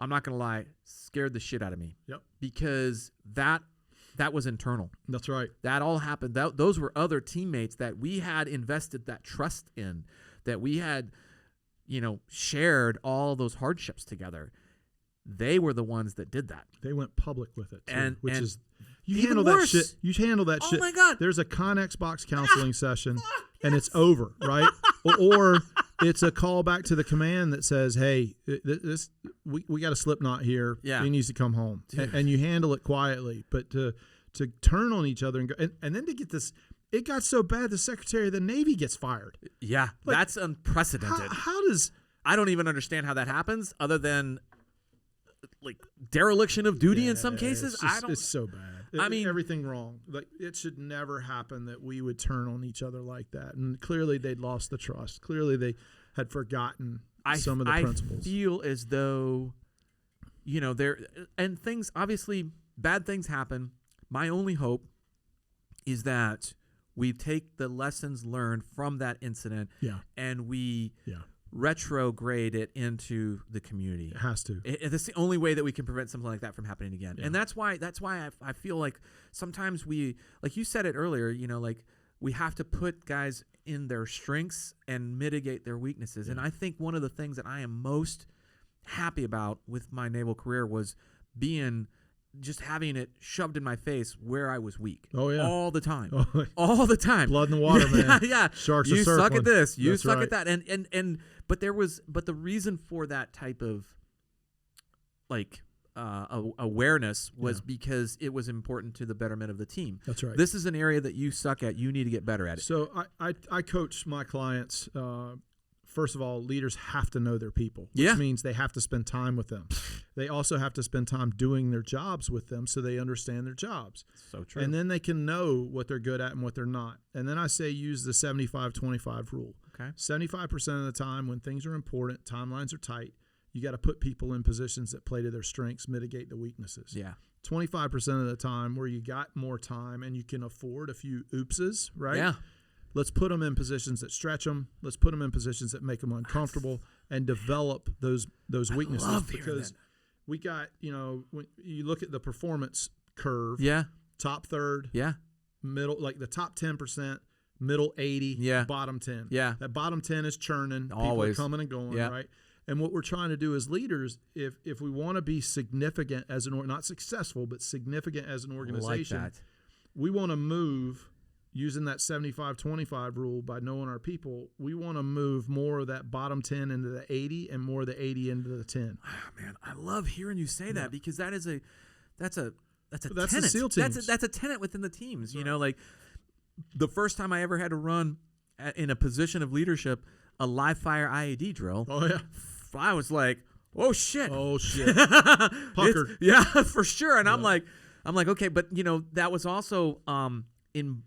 I'm not gonna lie, scared the shit out of me. Yep. Because that was internal. That's right. That all happened. Those were other teammates that we had invested that trust in, that we had, shared all those hardships together. They were the ones that did that. They went public with it, too, which is you even handle worse. That shit. You handle that shit. Oh my God! There's a ConXbox counseling session, and it's over, right? or it's a call back to the command that says, "Hey, we got a slip knot here. Yeah. He needs to come home," and you handle it quietly. But to turn on each other and go, and then to get this. It got so bad the Secretary of the Navy gets fired. Yeah, that's unprecedented. How does... I don't even understand how that happens other than like dereliction of duty in some cases. It's so bad. I mean, everything wrong. Like it should never happen that we would turn on each other like that. And clearly they'd lost the trust. Clearly they had forgotten some of the principles. I feel as though, there and things obviously bad things happen. My only hope is that we take the lessons learned from that incident and we retrograde it into the community. It has to. That's the only way that we can prevent something like that from happening again. Yeah. And that's why I feel like sometimes we, like you said it earlier, like we have to put guys in their strengths and mitigate their weaknesses. Yeah. And I think one of the things that I am most happy about with my naval career was just having it shoved in my face where I was weak. Oh, yeah. All the time. All the time. Blood in the water, man. Yeah. Sharks you are circling. Suck at this. You That's suck right. at that. But the reason for that type of awareness was because it was important to the betterment of the team. That's right. This is an area that you suck at. You need to get better at it. So I coach my clients. First of all, leaders have to know their people, which means they have to spend time with them. They also have to spend time doing their jobs with them so they understand their jobs. So true. And then they can know what they're good at and what they're not. And then I say use the 75-25 rule. Okay. 75% of the time when things are important, timelines are tight, you got to put people in positions that play to their strengths, mitigate the weaknesses. Yeah. 25% of the time where you got more time and you can afford a few oopses, right? Yeah. Let's put them in positions that stretch them. Let's put them in positions that make them uncomfortable and develop those weaknesses. I love because we got, when you look at the performance curve, top third, middle, like the top 10%, middle 80, bottom 10. Yeah. That bottom 10 is churning. Always. People are coming and going, right? And what we're trying to do as leaders, if we want to be significant as not successful, but significant as an organization, like that. We want to move using that 75-25 rule by knowing our people. We want to move more of that bottom 10 into the 80 and more of the 80 into the 10. Oh, man, I love hearing you say that because that's a tenet. The SEAL teams. That's a tenet within the teams. Right. Like the first time I ever had to run in a position of leadership, a live fire IED drill. Oh yeah. I was like, oh shit. Puckered. Yeah, for sure. And I'm like, okay, but that was also in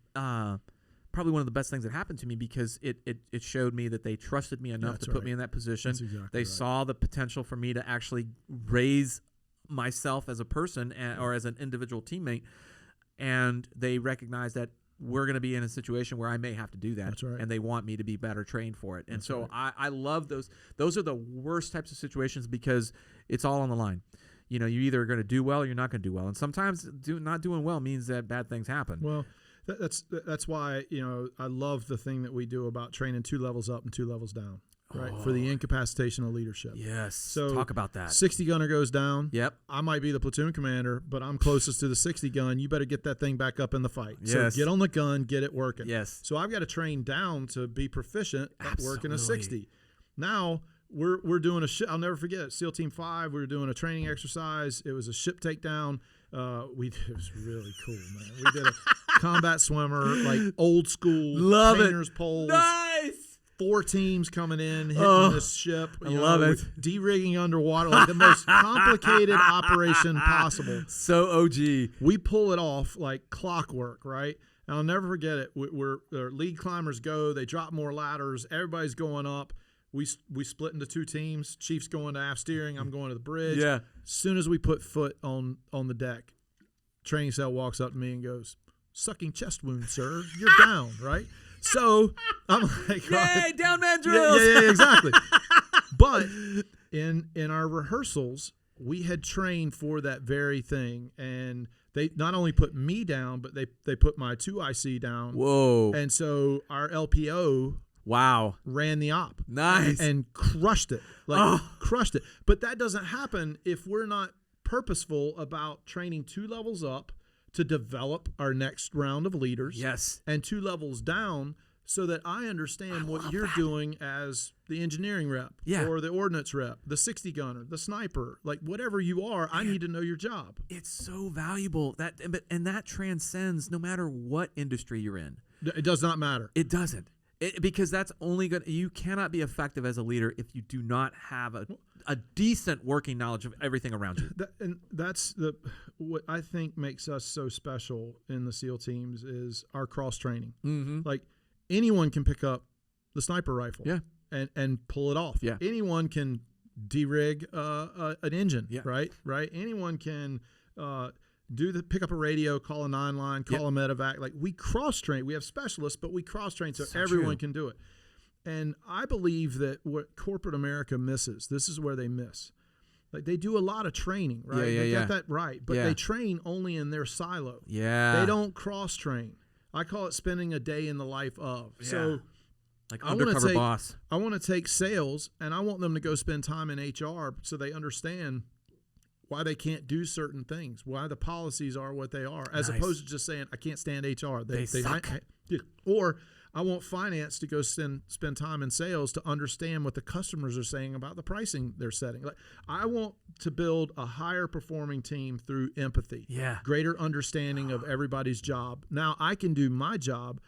probably one of the best things that happened to me because it showed me that they trusted me enough to put me in that position. That's exactly they saw the potential for me to actually raise myself as a person or as an individual teammate, and they recognized that we're going to be in a situation where I may have to do that. That's right. And they want me to be better trained for it. And That's so right. I love those. Those are the worst types of situations because it's all on the line. You're either going to do well or you're not going to do well. And sometimes not doing well means that bad things happen. Well, that's why, I love the thing that we do about training 2 levels up and 2 levels down. Right, for the incapacitation of leadership. Yes. So talk about that. 60 gunner goes down. Yep. I might be the platoon commander, but I'm closest to the 60 gun. You better get that thing back up in the fight. Yes. So get on the gun, get it working. Yes. So I've got to train down to be proficient at working a 60. Now we're doing I'll never forget it. SEAL Team 5. We were doing a training exercise. It was a ship takedown. It was really cool, man. We did a combat swimmer, like old school. Love painter's it. poles. Nice. 4 teams coming in, hitting this ship. I love it. De-rigging underwater, like the most complicated operation possible. So OG. We pull it off like clockwork, right? And I'll never forget it. Our lead climbers go. They drop more ladders. Everybody's going up. We split into 2 teams. Chief's going to aft steering. I'm going to the bridge. Yeah. As soon as we put foot on the deck, training cell walks up to me and goes, "Sucking chest wound, sir. You're down," right? So I'm like, "Yay, down man drills!" Yeah, exactly. But in our rehearsals, we had trained for that very thing, and they not only put me down, but they put my 2IC down. Whoa! And so our LPO, ran the op. Nice. And crushed it, crushed it. But that doesn't happen if we're not purposeful about training 2 levels up to develop our next round of leaders. Yes. And 2 levels down so that I understand what you're doing as the engineering rep or the ordnance rep, the 60 gunner, the sniper, like whatever you are, I need to know your job. It's so valuable and that transcends no matter what industry you're in. It does not matter. It doesn't. Because that's only good. You cannot be effective as a leader if you do not have a decent working knowledge of everything around you. And that's what I think makes us so special in the SEAL teams is our cross training. Mm-hmm. Like anyone can pick up the sniper rifle, and pull it off. Yeah. Anyone can de-rig an engine, yeah. right? Anyone can pick up a radio, call a 9-line, call a medevac. Like, we cross-train. We have specialists, but we cross-train so everyone can do it. And I believe that what corporate America misses, this is where they miss. Like, they do a lot of training, right? They got that right. But they train only in their silo. Yeah. They don't cross-train. I call it spending a day in the life of. Yeah. So like undercover boss. I want to take sales, and I want them to go spend time in HR so they understand why they can't do certain things, why the policies are what they are, as opposed to just saying, I can't stand HR. They suck. Or I want finance to go spend time in sales to understand what the customers are saying about the pricing they're setting. Like, I want to build a higher performing team through empathy, greater understanding of everybody's job. Now I can do my job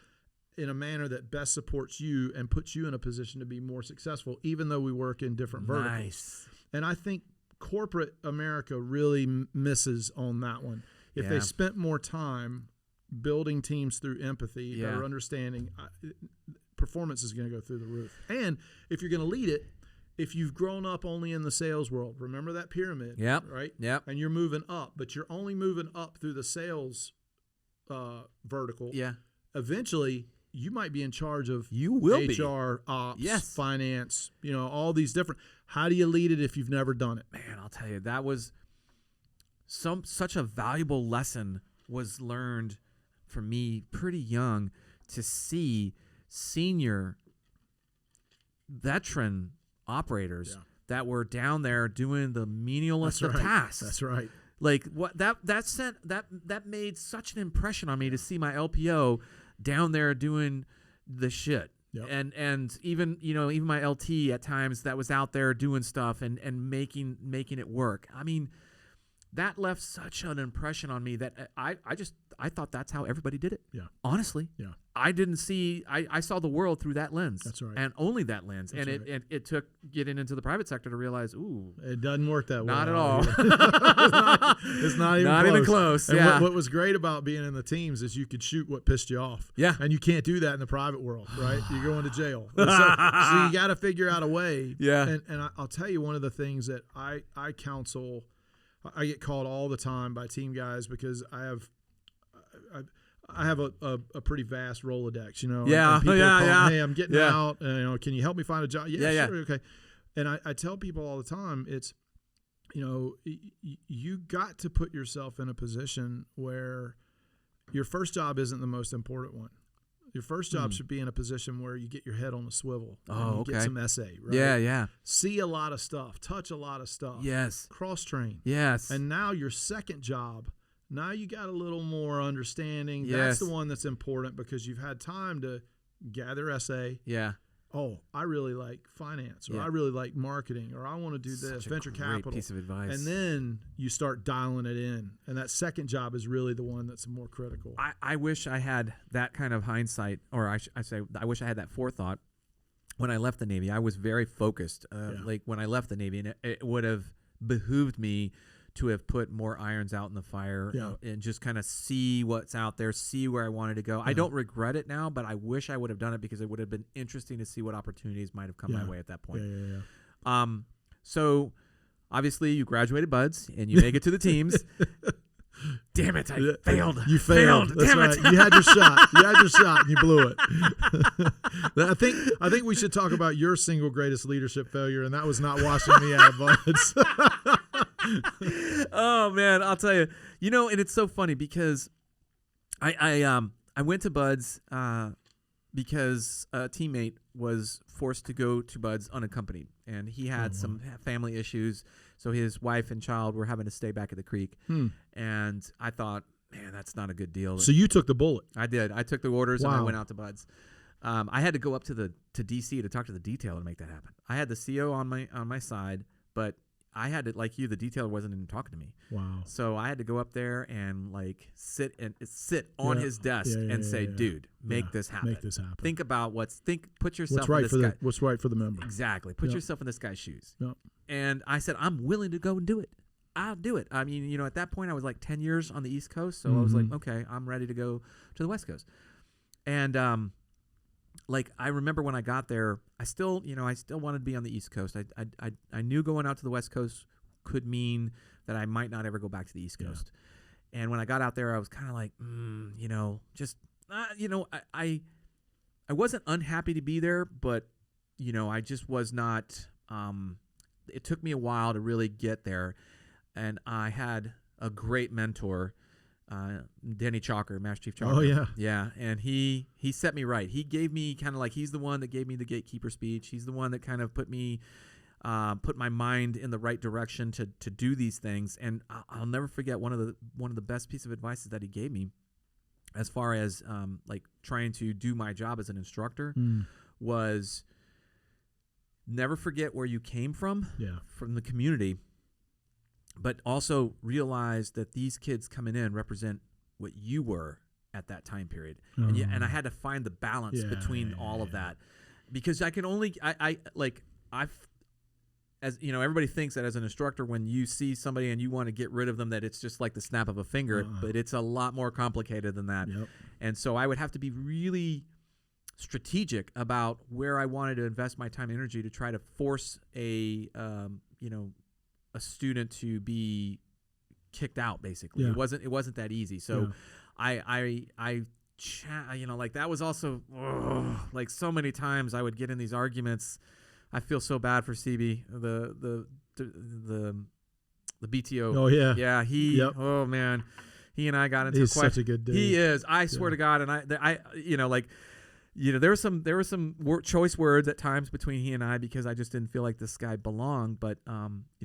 in a manner that best supports you and puts you in a position to be more successful, even though we work in different verticals. And I think corporate America really misses on that one. If they spent more time building teams through empathy, better understanding, performance is going to go through the roof. And if you're going to lead it, if you've grown up only in the sales world, remember that pyramid, right? Yep. And you're moving up, but you're only moving up through the sales vertical. Yeah. Eventually, you might be in charge of HR, ops, finance, all these different. How do you lead it if you've never done it? Man, I'll tell you, that was such a valuable lesson was learned for me pretty young, to see senior veteran operators that were down there doing the menialest of tasks. That's right. Like what that made such an impression on me, to see my LPO down there doing the shit. Yep. And even my LT at times that was out there doing stuff and making it work. I mean, that left such an impression on me that I thought that's how everybody did it. Yeah. Honestly. Yeah. I saw the world through that lens. That's right. And only that lens. That's and it took getting into the private sector to realize, it doesn't work that way. Not at all. It's not even close. And what was great about being in the teams is you could shoot what pissed you off. Yeah. And you can't do that in the private world, right? You're going to jail. So you got to figure out a way. Yeah. And I'll tell you, one of the things that I counsel, I get called all the time by team guys because I have a pretty vast Rolodex, Yeah, and people are calling, hey, I'm getting out. Can you help me find a job? Yeah, sure, okay. And I tell people all the time, it's, you got to put yourself in a position where your first job isn't the most important one. Your first job should be in a position where you get your head on a swivel. And you get some essay, right? Yeah. See a lot of stuff, touch a lot of stuff. Yes. Cross-train. Yes. And now your second job, now you got a little more understanding. Yes. That's the one that's important because you've had time to gather essay. Yeah. Oh, I really like finance, or I really like marketing, or I want to do this, venture capital. Piece of advice. And then you start dialing it in. And that second job is really the one that's more critical. I wish I had that kind of hindsight, or I wish I had that forethought when I left the Navy. I was very focused. Like when I left the Navy, and it would have behooved me to have put more irons out in the fire and just kind of see what's out there, see where I wanted to go. I don't regret it now, but I wish I would have done it because it would have been interesting to see what opportunities might have come my way at that point. So obviously you graduated BUD/S and you make it to the teams. Damn it, I failed. You failed. That's Damn right. it. You had your shot. You had your shot and you blew it. I think we should talk about your single greatest leadership failure, and that was not washing me out of BUD/S. Oh man, I'll tell you. And it's so funny because I went to BUD/S because a teammate was forced to go to BUD/S unaccompanied, and he had some family issues, so his wife and child were having to stay back at the creek. And I thought, man, that's not a good deal. So you took the bullet. I did. I took the orders and I went out to BUD/S. I had to go up to DC to talk to the detailer to make that happen. I had the CO on my side, but I had to, like you, the detailer wasn't even talking to me. Wow. So I had to go up there and sit on his desk and say, dude, make this happen. Make this happen. Think about put yourself what's right for the member. Exactly. Put yourself in this guy's shoes. Yep. And I said, I'm willing to go and do it. I'll do it. I mean, at that point I was like 10 years on the East Coast. So I was like, okay, I'm ready to go to the West Coast. And, I remember when I got there, I still wanted to be on the East Coast. I knew going out to the West Coast could mean that I might not ever go back to the East Coast. And when I got out there, I was kind of like, just, I wasn't unhappy to be there, but, I just was not, it took me a while to really get there. And I had a great mentor, Denny Chalker, Master Chief Chalker. Oh, yeah. Yeah, and he set me right. He gave me kind of like, he's the one that gave me the gatekeeper speech. He's the one that kind of put my mind in the right direction to do these things. And I'll never forget one of the best pieces of advice that he gave me as far as like trying to do my job as an instructor was never forget where you came from the community, but also realize that these kids coming in represent what you were at that time period. And I had to find the balance between all of that, because I can only, as you know, everybody thinks that as an instructor, when you see somebody and you want to get rid of them, that it's just like the snap of a finger, but it's a lot more complicated than that. Yep. And so I would have to be really strategic about where I wanted to invest my time and energy to try to force a student to be kicked out. Basically, it wasn't that easy. So I like that was also like so many times I would get in these arguments. I feel so bad for CB, the BTO. Oh yeah, yeah. Oh man, he and I got into He's such a good dude. He is. I swear to God, and I there were some choice words at times between he and I, because I just didn't feel like this guy belonged. But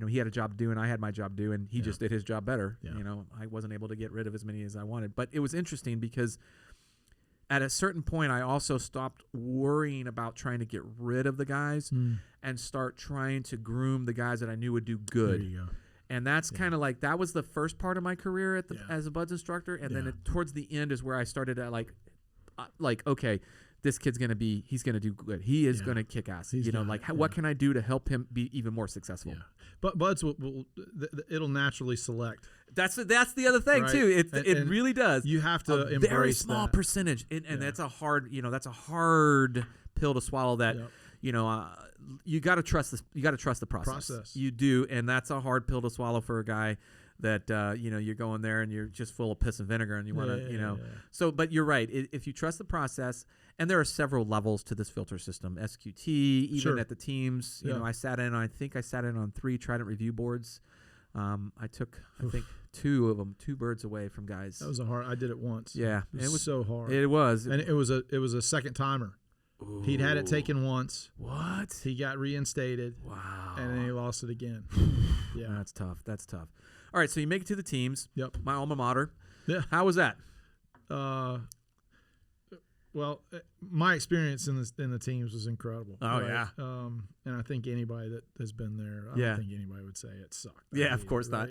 he had a job to do and I had my job to do, and he just did his job better. Yeah. I wasn't able to get rid of as many as I wanted, but it was interesting because at a certain point, I also stopped worrying about trying to get rid of the guys and start trying to groom the guys that I knew would do good. There you go. And that's kind of like, that was the first part of my career as a BUD/S instructor. And then towards the end is where I started to like, okay, this kid's going to he's going to do good. He is going to kick ass. What can I do to help him be even more successful? Yeah. But BUD/S it'll naturally select. That's the other thing too. It really does. You have to embrace very small that percentage, and that's a hard pill to swallow. That you got to trust this. You got to trust the process. You do, and that's a hard pill to swallow for a guy that you're going there and you're just full of piss and vinegar, and you want to So, but you're right. If you trust the process, and there are several levels to this filter system, SQT, even at the teams. I sat in on 3 Trident review boards. I took, I think, 2 of them, 2 birds away from guys. That was I did it once. Yeah. It was so hard. It was. And it was a second timer. Ooh. He'd had it taken once. What? He got reinstated. Wow. And then he lost it again. Yeah. That's tough. All right, so you make it to the teams. Yep. My alma mater. Yeah. How was that? Well, my experience in the teams was incredible. Oh, right? Yeah. And I think anybody that has been there, I don't think anybody would say it sucked. Yeah, of course not.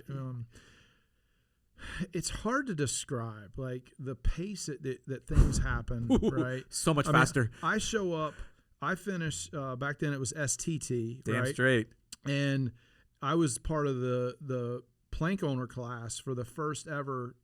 It's hard to describe, like the pace that things happen, right? So much faster. I show up, I finish, back then it was STT, Damn right? straight. And I was part of the plank owner class for the first ever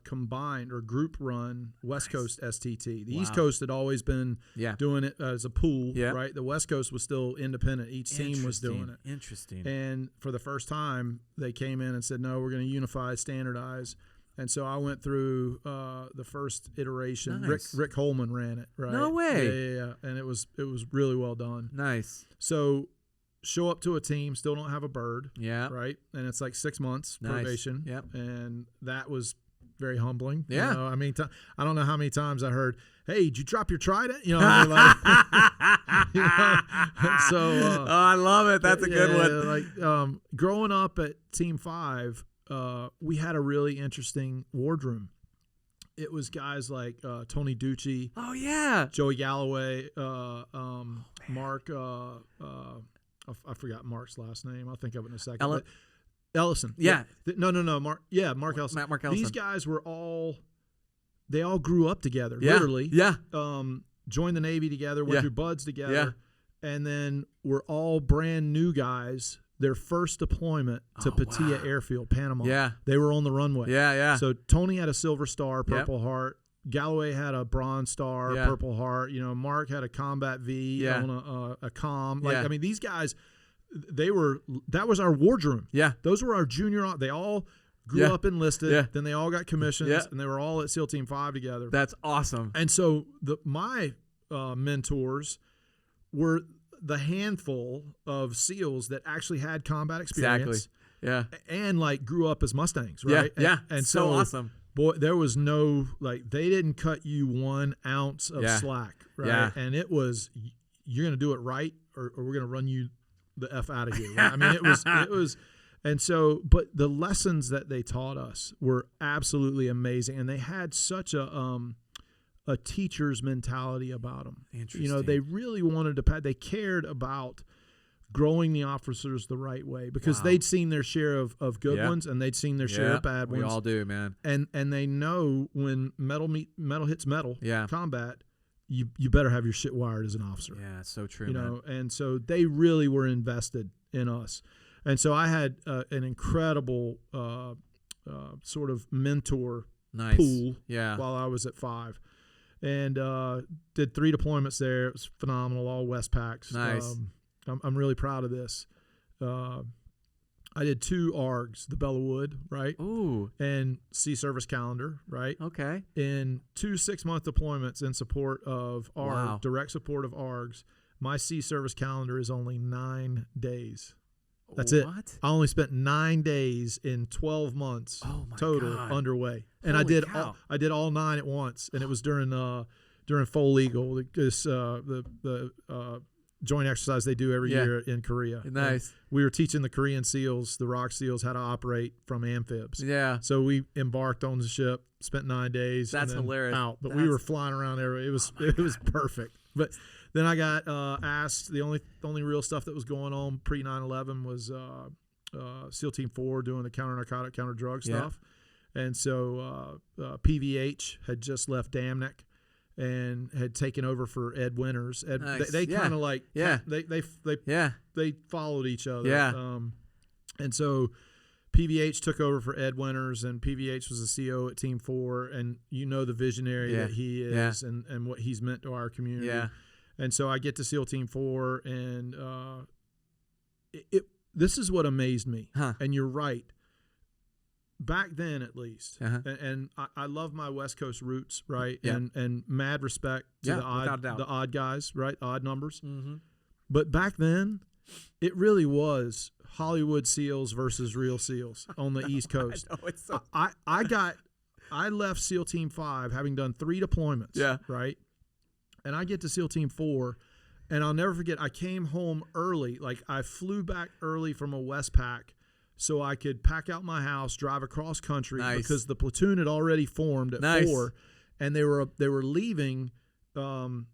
combined or group run West Coast STT. The East Coast had always been doing it as a pool, right? The West Coast was still independent. Each team was doing it. Interesting. And for the first time, they came in and said, no, we're going to unify, standardize. And so I went through the first iteration. Nice. Rick Holman ran it, right? No way. Yeah. And it was really well done. Nice. So show up to a team, still don't have a bird. Yeah. Right? And it's like 6 months probation. Yep. And that was very humbling. Yeah. I mean, I don't know how many times I heard, hey, did you drop your trident? You know, I mean, so. I love it. That's a good one. Like growing up at Team 5, we had a really interesting wardroom. It was guys like Tony Ducci. Oh, yeah. Joey Galloway, Mark. I forgot Mark's last name. I'll think of it in a second. Ellison. Yeah. No. Mark Ellison. Mark Ellison. These guys were all grew up together, yeah. literally. Yeah. Joined the Navy together, went through BUD/S together, and then we're all brand new guys. Their first deployment to Patia Airfield, Panama. Yeah. They were on the runway. Yeah. So Tony had a Silver Star, Purple Heart. Galloway had a Bronze Star, Purple Heart. Mark had a Combat V on a Com. I mean, these guys, that was our wardroom. Yeah. Those were our junior. They all grew up enlisted. Yeah. Then they all got commissions, Yeah. and they were all at SEAL Team 5 together. That's awesome. And so my mentors were the handful of SEALs that actually had combat experience. Exactly. Yeah. And like grew up as Mustangs, right? Yeah. And so awesome. Boy, there was no, like, they didn't cut you 1 ounce of slack, right? Yeah. And it was, you're going to do it right, or we're going to run you the F out of here. Right? I mean, it was, and so, but the lessons that they taught us were absolutely amazing. And they had such a teacher's mentality about them. Interesting. You know, they really wanted to, they cared about growing the officers the right way, because they'd seen their share of good ones, and they'd seen their share of bad ones. We all do, man. And they know when metal hits metal, combat, you better have your shit wired as an officer. Yeah, it's so true, you man. know, and so they really were invested in us. And so I had an incredible sort of mentor pool while I was at 5. And did 3 deployments there. It was phenomenal, all Westpacks. Nice. I'm really proud of this. I did 2 ARGs, the Bellawood, right? Ooh. And Sea Service Calendar, right? Okay. In 2 6-month deployments in support of ARG, direct support of ARGs. My Sea Service Calendar is only 9 days. That's it. I only spent 9 days in 12 months total underway, and I did all 9 at once, and it was during Full Eagle, this the joint exercise they do every year in Korea. Nice. And we were teaching the Korean SEALs, the ROC SEALs, how to operate from amphibs. Yeah. So we embarked on the ship, spent 9 days. That's and then hilarious. Out, but we were flying around everywhere. It was perfect. But then I got asked. The only real stuff that was going on pre 9/11 was SEAL Team 4 doing the counter narcotic, counter drug stuff, and so PVH had just left Damnick and had taken over for Ed Winters. Nice. They kind of like they followed each other. Yeah. And so PVH took over for Ed Winters, and PVH was the CO at Team 4, and you know the visionary that he is and what he's meant to our community. Yeah. And so I get to SEAL Team 4, and this is what amazed me. And you're right. Back then, at least, and I love my West Coast roots, right? Yeah. And mad respect to the odd guys, right? Odd numbers. Mm-hmm. But back then, it really was Hollywood SEALs versus real SEALs on the East Coast. I know, it's so I left SEAL Team 5 having done 3 deployments. Yeah. Right. And I get to SEAL Team 4, and I'll never forget. I came home early, like I flew back early from a Westpac, so I could pack out my house, drive across country, because the platoon had already formed at 4, and they were leaving on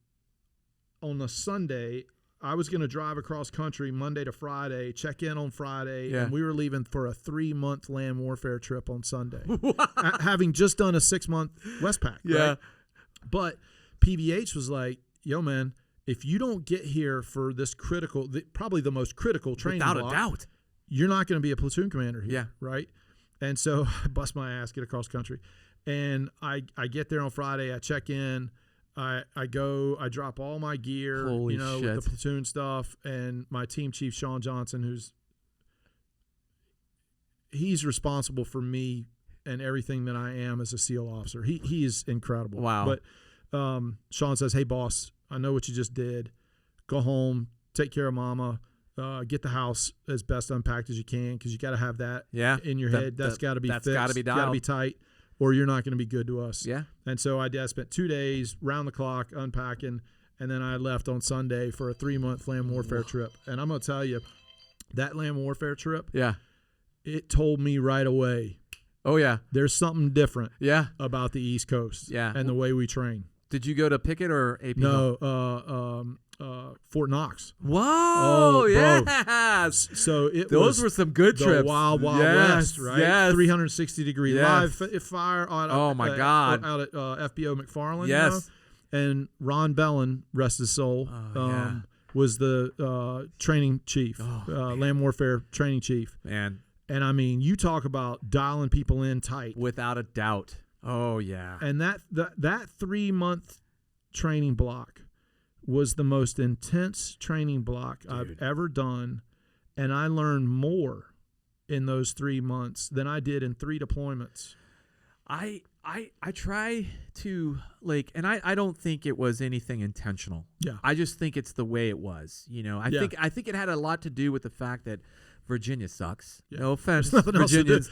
a Sunday. I was going to drive across country Monday to Friday, check in on Friday, and we were leaving for a 3-month land warfare trip on Sunday, having just done a 6-month Westpac. Right? But PVH was like, yo, man, if you don't get here for this critical, probably the most critical training block, without a doubt, you're not going to be a platoon commander here. Yeah. Right. And so I bust my ass, get across country. And I get there on Friday. I check in. I go. I drop all my gear, Holy with shit. the platoon stuff. And my team chief, Sean Johnson, he's responsible for me and everything that I am as a SEAL officer. He is incredible. Wow. But Sean says, hey, boss, I know what you just did. Go home, take care of mama, get the house as best unpacked as you can, because you got to have that in your head. That's got to be fixed. That's got to be dialed. Got to be tight, or you're not going to be good to us. Yeah. And so I spent 2 days round the clock unpacking, and then I left on Sunday for a 3-month land warfare trip. And I'm going to tell you, that land warfare trip, it told me right away, oh yeah, there's something different about the East Coast and the way we train. Did you go to Pickett or AP? No, Fort Knox. Whoa, yes. So those were some good trips. The Wild West, right? Yes. 360-degree live fire out God. Out at FBO McFarland. Yes. And Ron Bellin, rest his soul, was the training chief, land warfare training chief. Man. And I mean, you talk about dialing people in tight. Without a doubt. Oh, yeah. And that 3-month training block was the most intense training block I've ever done, and I learned more in those 3 months than I did in 3 deployments. I try to and I don't think it was anything intentional. Yeah. I just think it's the way it was. I think it had a lot to do with the fact that Virginia sucks. Yeah. No offense, Virginians.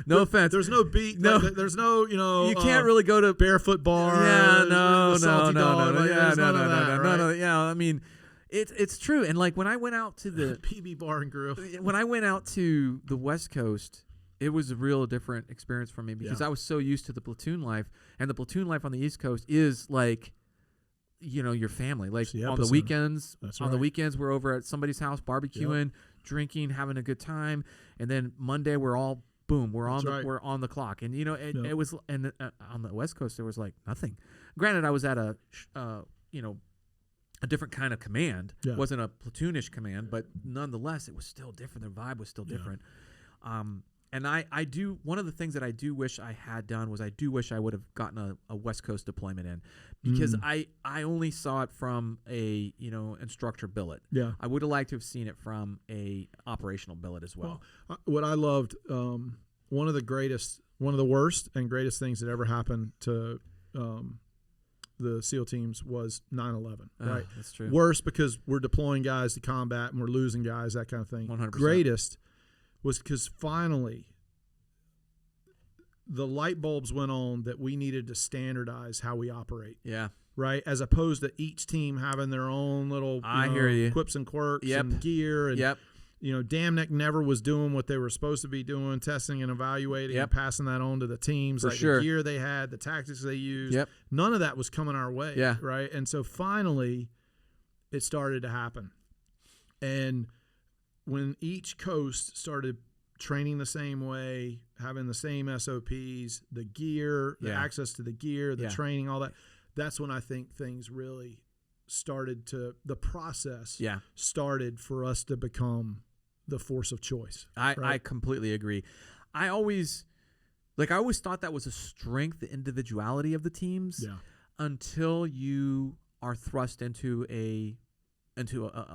No offense. There's no beat. No, there's no. You can't really go to barefoot bar. Yeah, no. Right? Yeah, I mean, it's true. And when I went out to the PB Bar and Grill, when I went out to the West Coast, it was a real different experience for me because I was so used to the platoon life, and the platoon life on the East Coast is your family. On the weekends, the weekends we're over at somebody's house barbecuing, drinking, having a good time, and then Monday we're all we're on the clock, and it was on the West Coast there was nothing. Granted, I was at a different kind of command. It wasn't a platoonish command, but nonetheless it was still different. The vibe was still different. And I do, one of the things that I do wish I had done was I do wish I would have gotten a West Coast deployment in, because I only saw it from a, instructor billet. Yeah. I would have liked to have seen it from a operational billet as well. What I loved, one of the worst and greatest things that ever happened to the SEAL teams was 9/11, right? That's true. Worst because we're deploying guys to combat and we're losing guys, that kind of thing. 100%. Greatest was because finally the light bulbs went on that we needed to standardize how we operate. Yeah. Right? As opposed to each team having their own little hear you. quips and quirks and gear. And, Damneck never was doing what they were supposed to be doing, testing and evaluating and passing that on to the teams. For sure. The gear they had, the tactics they used. Yep. None of that was coming our way. Yeah. Right? And so finally it started to happen. And when each coast started training the same way, having the same SOPs, the gear, the access to the gear, the training, all that, that's when I think things really started to, the process started for us to become the force of choice. I completely agree. I always thought that was a strength, the individuality of the teams, until you are thrust into a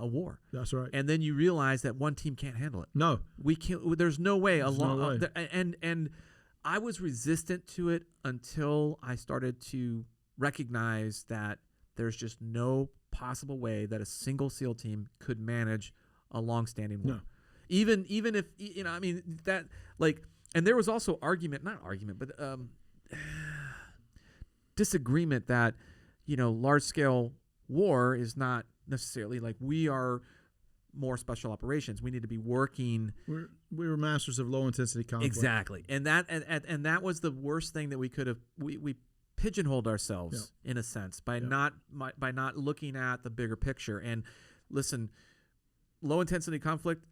war. That's right. And then you realize that one team can't handle it. No. We can't. There's no way. No way. And I was resistant to it until I started to recognize that there's just no possible way that a single SEAL team could manage a long-standing war. No. Even if, and there was also disagreement that, large-scale war is not necessarily we are more special operations. We need to be working. We were masters of low intensity conflict. Exactly, and that was the worst thing that we could have. We pigeonholed ourselves in a sense by not looking at the bigger picture. And listen, low intensity conflict,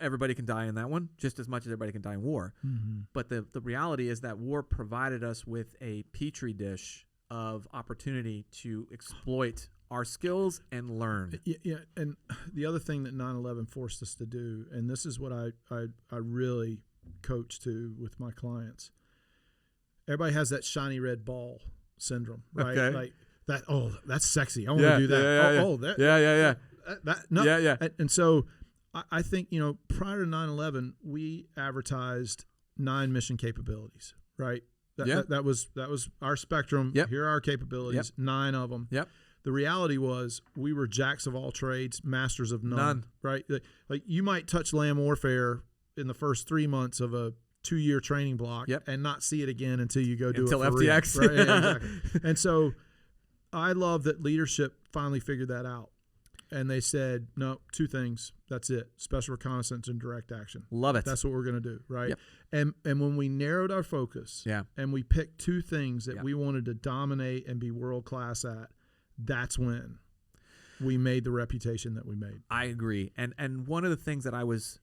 everybody can die in that one just as much as everybody can die in war. Mm-hmm. But the reality is that war provided us with a petri dish of opportunity to exploit our skills and learn. Yeah, and the other thing that 9/11 forced us to do, and this is what I really coach to with my clients. Everybody has that shiny red ball syndrome, right? Okay. Like that. Oh, that's sexy. I want to do that. Yeah. And so I think prior to 9/11, we advertised 9 mission capabilities, right? That was our spectrum. Yep. Here are our capabilities. 9 of them. Yep. The reality was we were jacks of all trades, masters of none. Right? Like you might touch land warfare in the first 3 months of a 2-year training block and not see it again until you go do it for FTX. Real, right? Yeah, exactly. And so I love that leadership finally figured that out. And they said, no, 2 things. That's it. Special reconnaissance and direct action. Love it. That's what we're going to do, right? Yep. And when we narrowed our focus and we picked 2 things that we wanted to dominate and be world-class at, that's when we made the reputation that we made. I agree. And one of the things that I was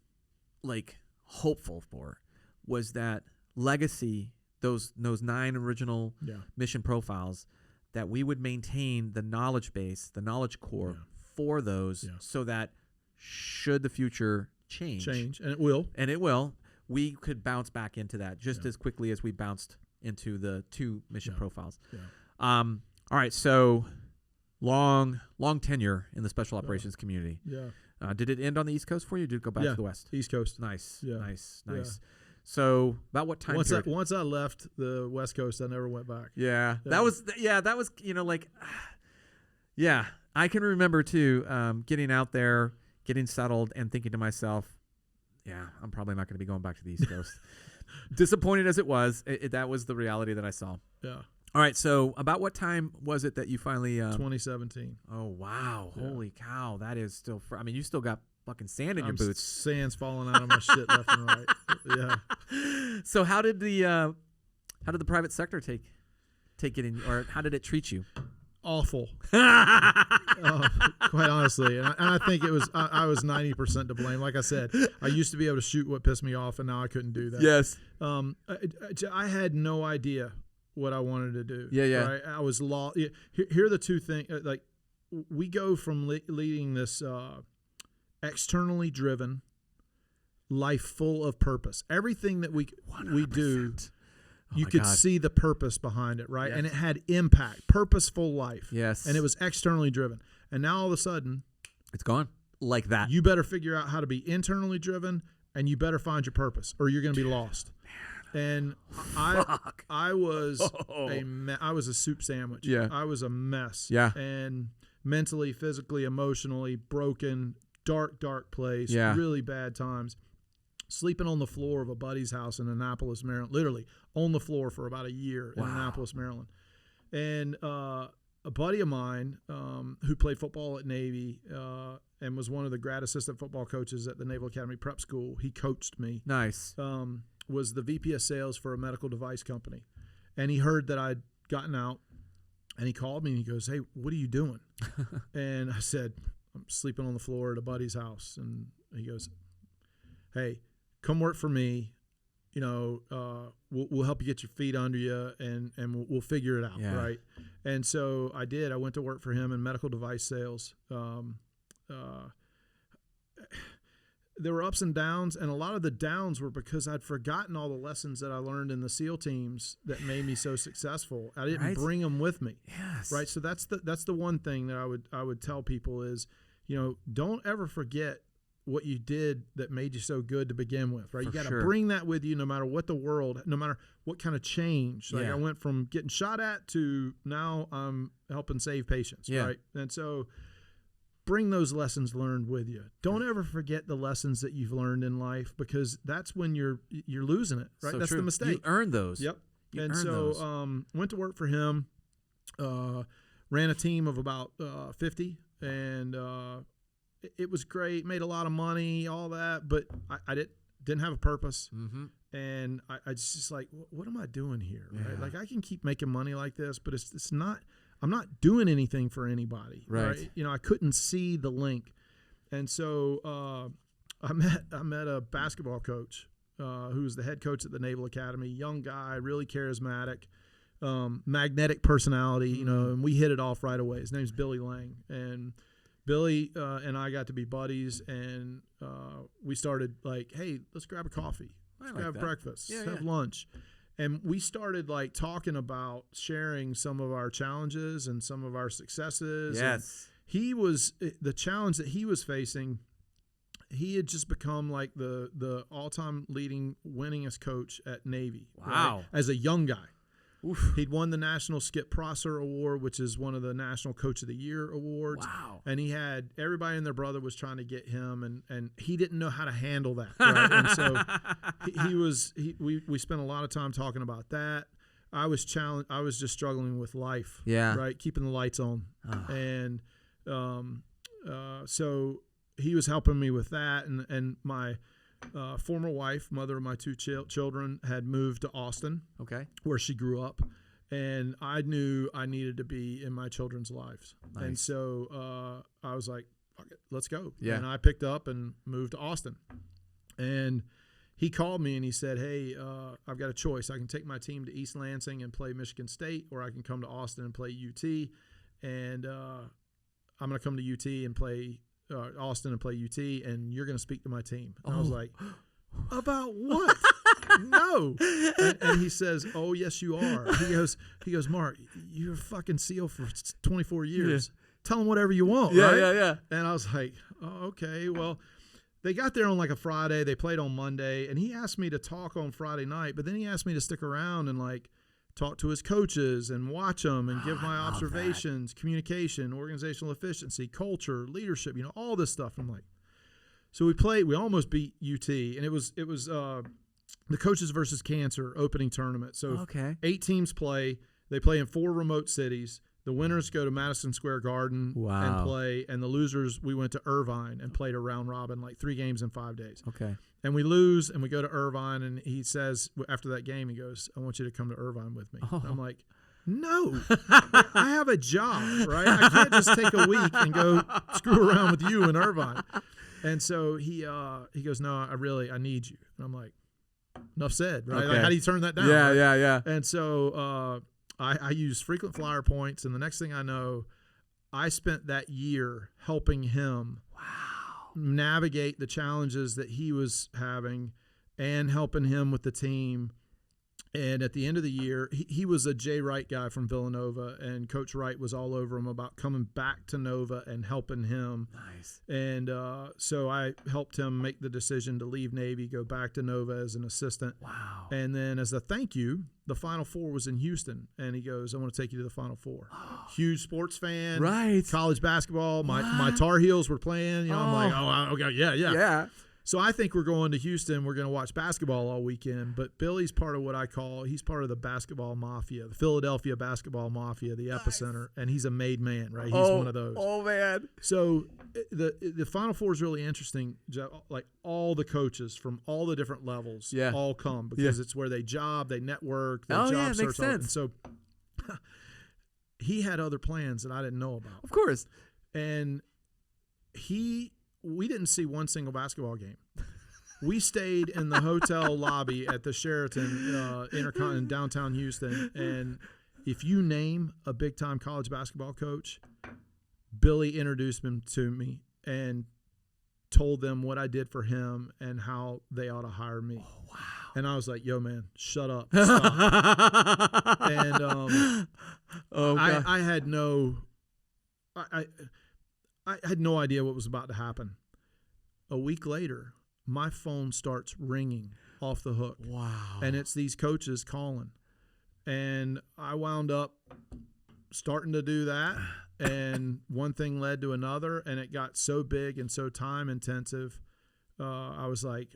hopeful for was that legacy, those 9 original mission profiles, that we would maintain the knowledge base, the knowledge core for those so that should the future change, and it will, we could bounce back into that just as quickly as we bounced into the 2 mission profiles. Yeah. All right, so long tenure in the special operations community. Yeah. Did it end on the East Coast for you? Or did it go back to the West? East Coast. Nice, Yeah. nice. Yeah. So about what time period? Once I left the West Coast, I never went back. Yeah. That was yeah, I can remember too, getting out there, getting settled, and thinking to myself, yeah, I'm probably not going to be going back to the East Coast. Disappointed as it was, that was the reality that I saw. Yeah. All right, so about what time was it that you finally 2017. Oh, wow. Yeah. Holy cow. That is still I mean, you still got fucking sand in your boots. Sand's falling out of my shit left and right. Yeah. So how did the private sector take getting, or how did it treat you? Awful. Quite honestly. And I think it was I was 90% to blame. Like I said, I used to be able to shoot what pissed me off, and now I couldn't do that. Yes. I had no idea what I wanted to do. Yeah. Right? I was lost. Here are the two things. Like, we go from leading this externally driven life full of purpose. Everything that we do, you could see the purpose behind it, right? Yes. And it had impact, purposeful life. Yes. And it was externally driven. And now all of a sudden, it's gone like that. You better figure out how to be internally driven, and you better find your purpose, or you're going to be lost. And I was I was a soup sandwich. Yeah. I was a mess. Yeah. And mentally, physically, emotionally broken, dark place. Yeah. Really bad times. Sleeping on the floor of a buddy's house in Annapolis, Maryland. Literally on the floor for about a year in Annapolis, Maryland. And a buddy of mine who played football at Navy and was one of the grad assistant football coaches at the Naval Academy Prep School. He coached me. Nice. Was the VP of sales for a medical device company. And he heard that I'd gotten out, and he called me and he goes, "Hey, what are you doing?" And I said, "I'm sleeping on the floor at a buddy's house." And he goes, "Hey, come work for me. You know, we'll help you get your feet under you, and we'll figure it out." Yeah. Right. And so I did. I went to work for him in medical device sales. There were ups and downs, and a lot of the downs were because I'd forgotten all the lessons that I learned in the SEAL teams that made me so successful. I didn't bring them with me. Yes. Right. So that's the one thing that I would tell people is, don't ever forget what you did that made you so good to begin with. Right. You got to bring that with you, no matter what no matter what kind of change. Like I went from getting shot at to now I'm helping save patients. Yeah. Right. And so bring those lessons learned with you. Don't ever forget the lessons that you've learned in life, because that's when you're losing it, right? So that's true. the mistake. You earned those. Yep. You and earned so those. Went to work for him, ran a team of about 50, and it was great, made a lot of money, all that, but I didn't have a purpose. Mm-hmm. And I just like, what am I doing here? Yeah. Right? Like, I can keep making money like this, but it's not, I'm not doing anything for anybody. Right. I couldn't see the link. And so I met a basketball coach who was the head coach at the Naval Academy, young guy, really charismatic, magnetic personality, and we hit it off right away. His name's Billy Lang. And Billy and I got to be buddies, and we started like, hey, let's grab a coffee. Let's have breakfast, have lunch. And we started like talking about sharing some of our challenges and some of our successes. Yes. And the challenge that he was facing, he had just become like the all-time leading winningest coach at Navy. Wow. Right? As a young guy. Oof. He'd won the National Skip Prosser Award, which is one of the National Coach of the Year awards. Wow. And he had everybody and their brother was trying to get him, and he didn't know how to handle that. Right? And so we spent a lot of time talking about that. I was challenged. I was just struggling with life. Yeah. Right. Keeping the lights on. Oh. And so he was helping me with that. And my former wife, mother of my two children, had moved to Austin, where she grew up, and I knew I needed to be in my children's lives. Nice. And so I was like, okay, let's go. Yeah. And I picked up and moved to Austin. And he called me and he said, hey, I've got a choice. I can take my team to East Lansing and play Michigan State, or I can come to Austin and play UT. And I'm going to come to UT and play Austin and play UT, and you're going to speak to my team. And I was like, about what? No. And he says, oh, yes, you are. He goes, Mark, you're a fucking SEAL for 24 years. Yeah. tell them whatever you want, Yeah, right? yeah. And I was like, oh, okay, well, they got there on like a Friday. They played on Monday, and he asked me to talk on Friday night, but then he asked me to stick around and like talk to his coaches and watch them and give my observations, communication, organizational efficiency, culture, leadership, all this stuff. I'm like, so we played. We almost beat UT, and it was the Coaches versus Cancer opening tournament. So 8 teams play. They play in 4 remote cities. The winners go to Madison Square Garden and play, and the losers, we went to Irvine and played a round robin, like 3 games in 5 days. Okay. And we lose, and we go to Irvine, and he says, after that game, he goes, I want you to come to Irvine with me. Oh. I'm like, no, I have a job, right? I can't just take a week and go screw around with you in Irvine. And so he goes, no, I need you. And I'm like, enough said, right? Okay. Like, how do you turn that down? Yeah, right? yeah. And so I used frequent flyer points, and the next thing I know, I spent that year helping him navigate the challenges that he was having and helping him with the team. And at the end of the year, he was a Jay Wright guy from Villanova, and Coach Wright was all over him about coming back to Nova and helping him. Nice. And so I helped him make the decision to leave Navy, go back to Nova as an assistant. Wow. And then as a thank you, the Final Four was in Houston, and he goes, I want to take you to the Final Four. Huge sports fan. Right. College basketball. My Tar Heels were playing. I'm like, oh, okay, yeah. Yeah. So I think we're going to Houston. We're going to watch basketball all weekend. But Billy's part of what I call, he's part of the basketball mafia, the Philadelphia basketball mafia, the epicenter. And he's a made man, right? He's one of those. Oh, man. So the Final Four is really interesting. Like all the coaches from all the different levels all come because it's where they job, they network, they job search. Makes sense. And so he had other plans that I didn't know about. Of course. And we didn't see one single basketball game. We stayed in the hotel lobby at the Sheraton Intercontinental in downtown Houston. And if you name a big-time college basketball coach, Billy introduced him to me and told them what I did for him and how they ought to hire me. Oh, wow. And I was like, yo, man, shut up. Stop. And I had no idea what was about to happen. A week later, my phone starts ringing off the hook. Wow. And it's these coaches calling. And I wound up starting to do that. And one thing led to another. And it got so big and so time intensive. I was like,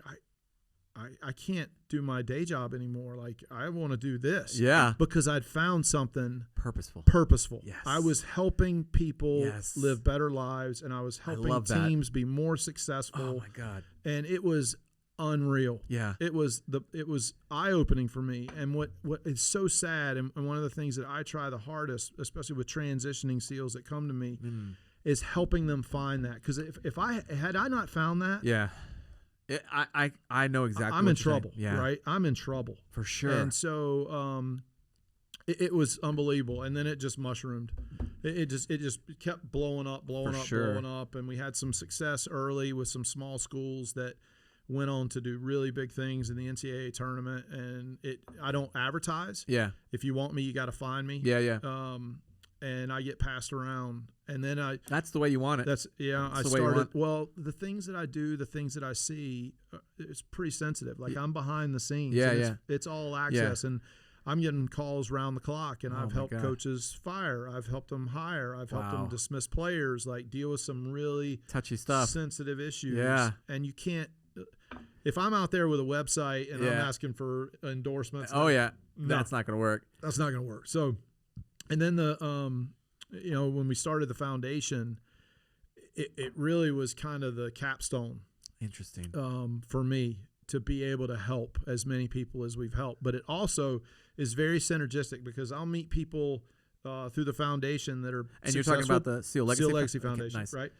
I can't do my day job anymore. Like, I want to do this. Yeah. Because I'd found something purposeful. Yes. I was helping people live better lives, and I was helping teams be more successful. Oh my God. And it was unreal. Yeah. It was eye-opening for me. And what is so sad, and one of the things that I try the hardest, especially with transitioning SEALs that come to me, is helping them find that. Because if I not found that, I know exactly. I'm in trouble, right? I'm in trouble for sure. And so it was unbelievable, and then it just mushroomed. It just kept blowing up, blowing up, and we had some success early with some small schools that went on to do really big things in the NCAA tournament. And I don't advertise. Yeah. If you want me, you got to find me. Yeah. And I get passed around, and then that's the way you want it. That's I started. Well, the things that I do, the things that I see, it's pretty sensitive. Like, I'm behind the scenes. It's all access, and I'm getting calls round the clock. And I've helped coaches fire. I've helped them hire. I've helped them dismiss players. Like, deal with some really touchy stuff, sensitive issues. Yeah, and you can't. If I'm out there with a website and I'm asking for endorsements, that's not going to work. That's not going to work. So. And then when we started the foundation, it really was kind of the capstone. Interesting. For me to be able to help as many people as we've helped. But it also is very synergistic because I'll meet people through the foundation that are and you're talking about the SEAL Legacy Foundation, nice. Right?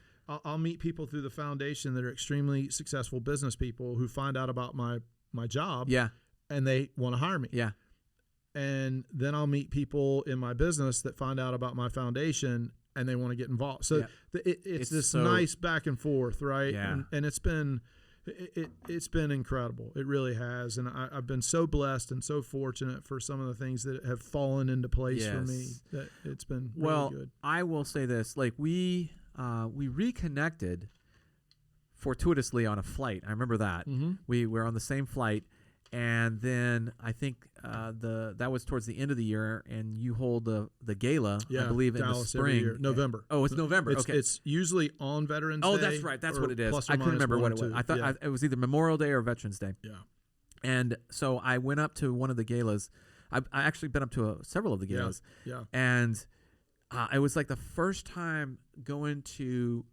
I'll meet people through the foundation that are extremely successful business people who find out about my job. Yeah. And they want to hire me. Yeah. And then I'll meet people in my business that find out about my foundation and they want to get involved. So it's this nice back and forth, right? Yeah. And it's been It's been incredible. It really has. And I've been so blessed and so fortunate for some of the things that have fallen into place for me, that it's been really good. I will say this, like we reconnected fortuitously on a flight. I remember that. Mm-hmm. We were on the same flight, and then I think that was towards the end of the year, and you hold the gala, I believe, Dallas in the spring. Every year. November. Oh, it's November. Okay. It's usually on Veterans Day. Oh, that's right. That's what it is. I couldn't remember what it was. I thought it was either Memorial Day or Veterans Day. Yeah. And so I went up to one of the galas. I actually been up to several of the galas. Yeah. And it was like the first time going to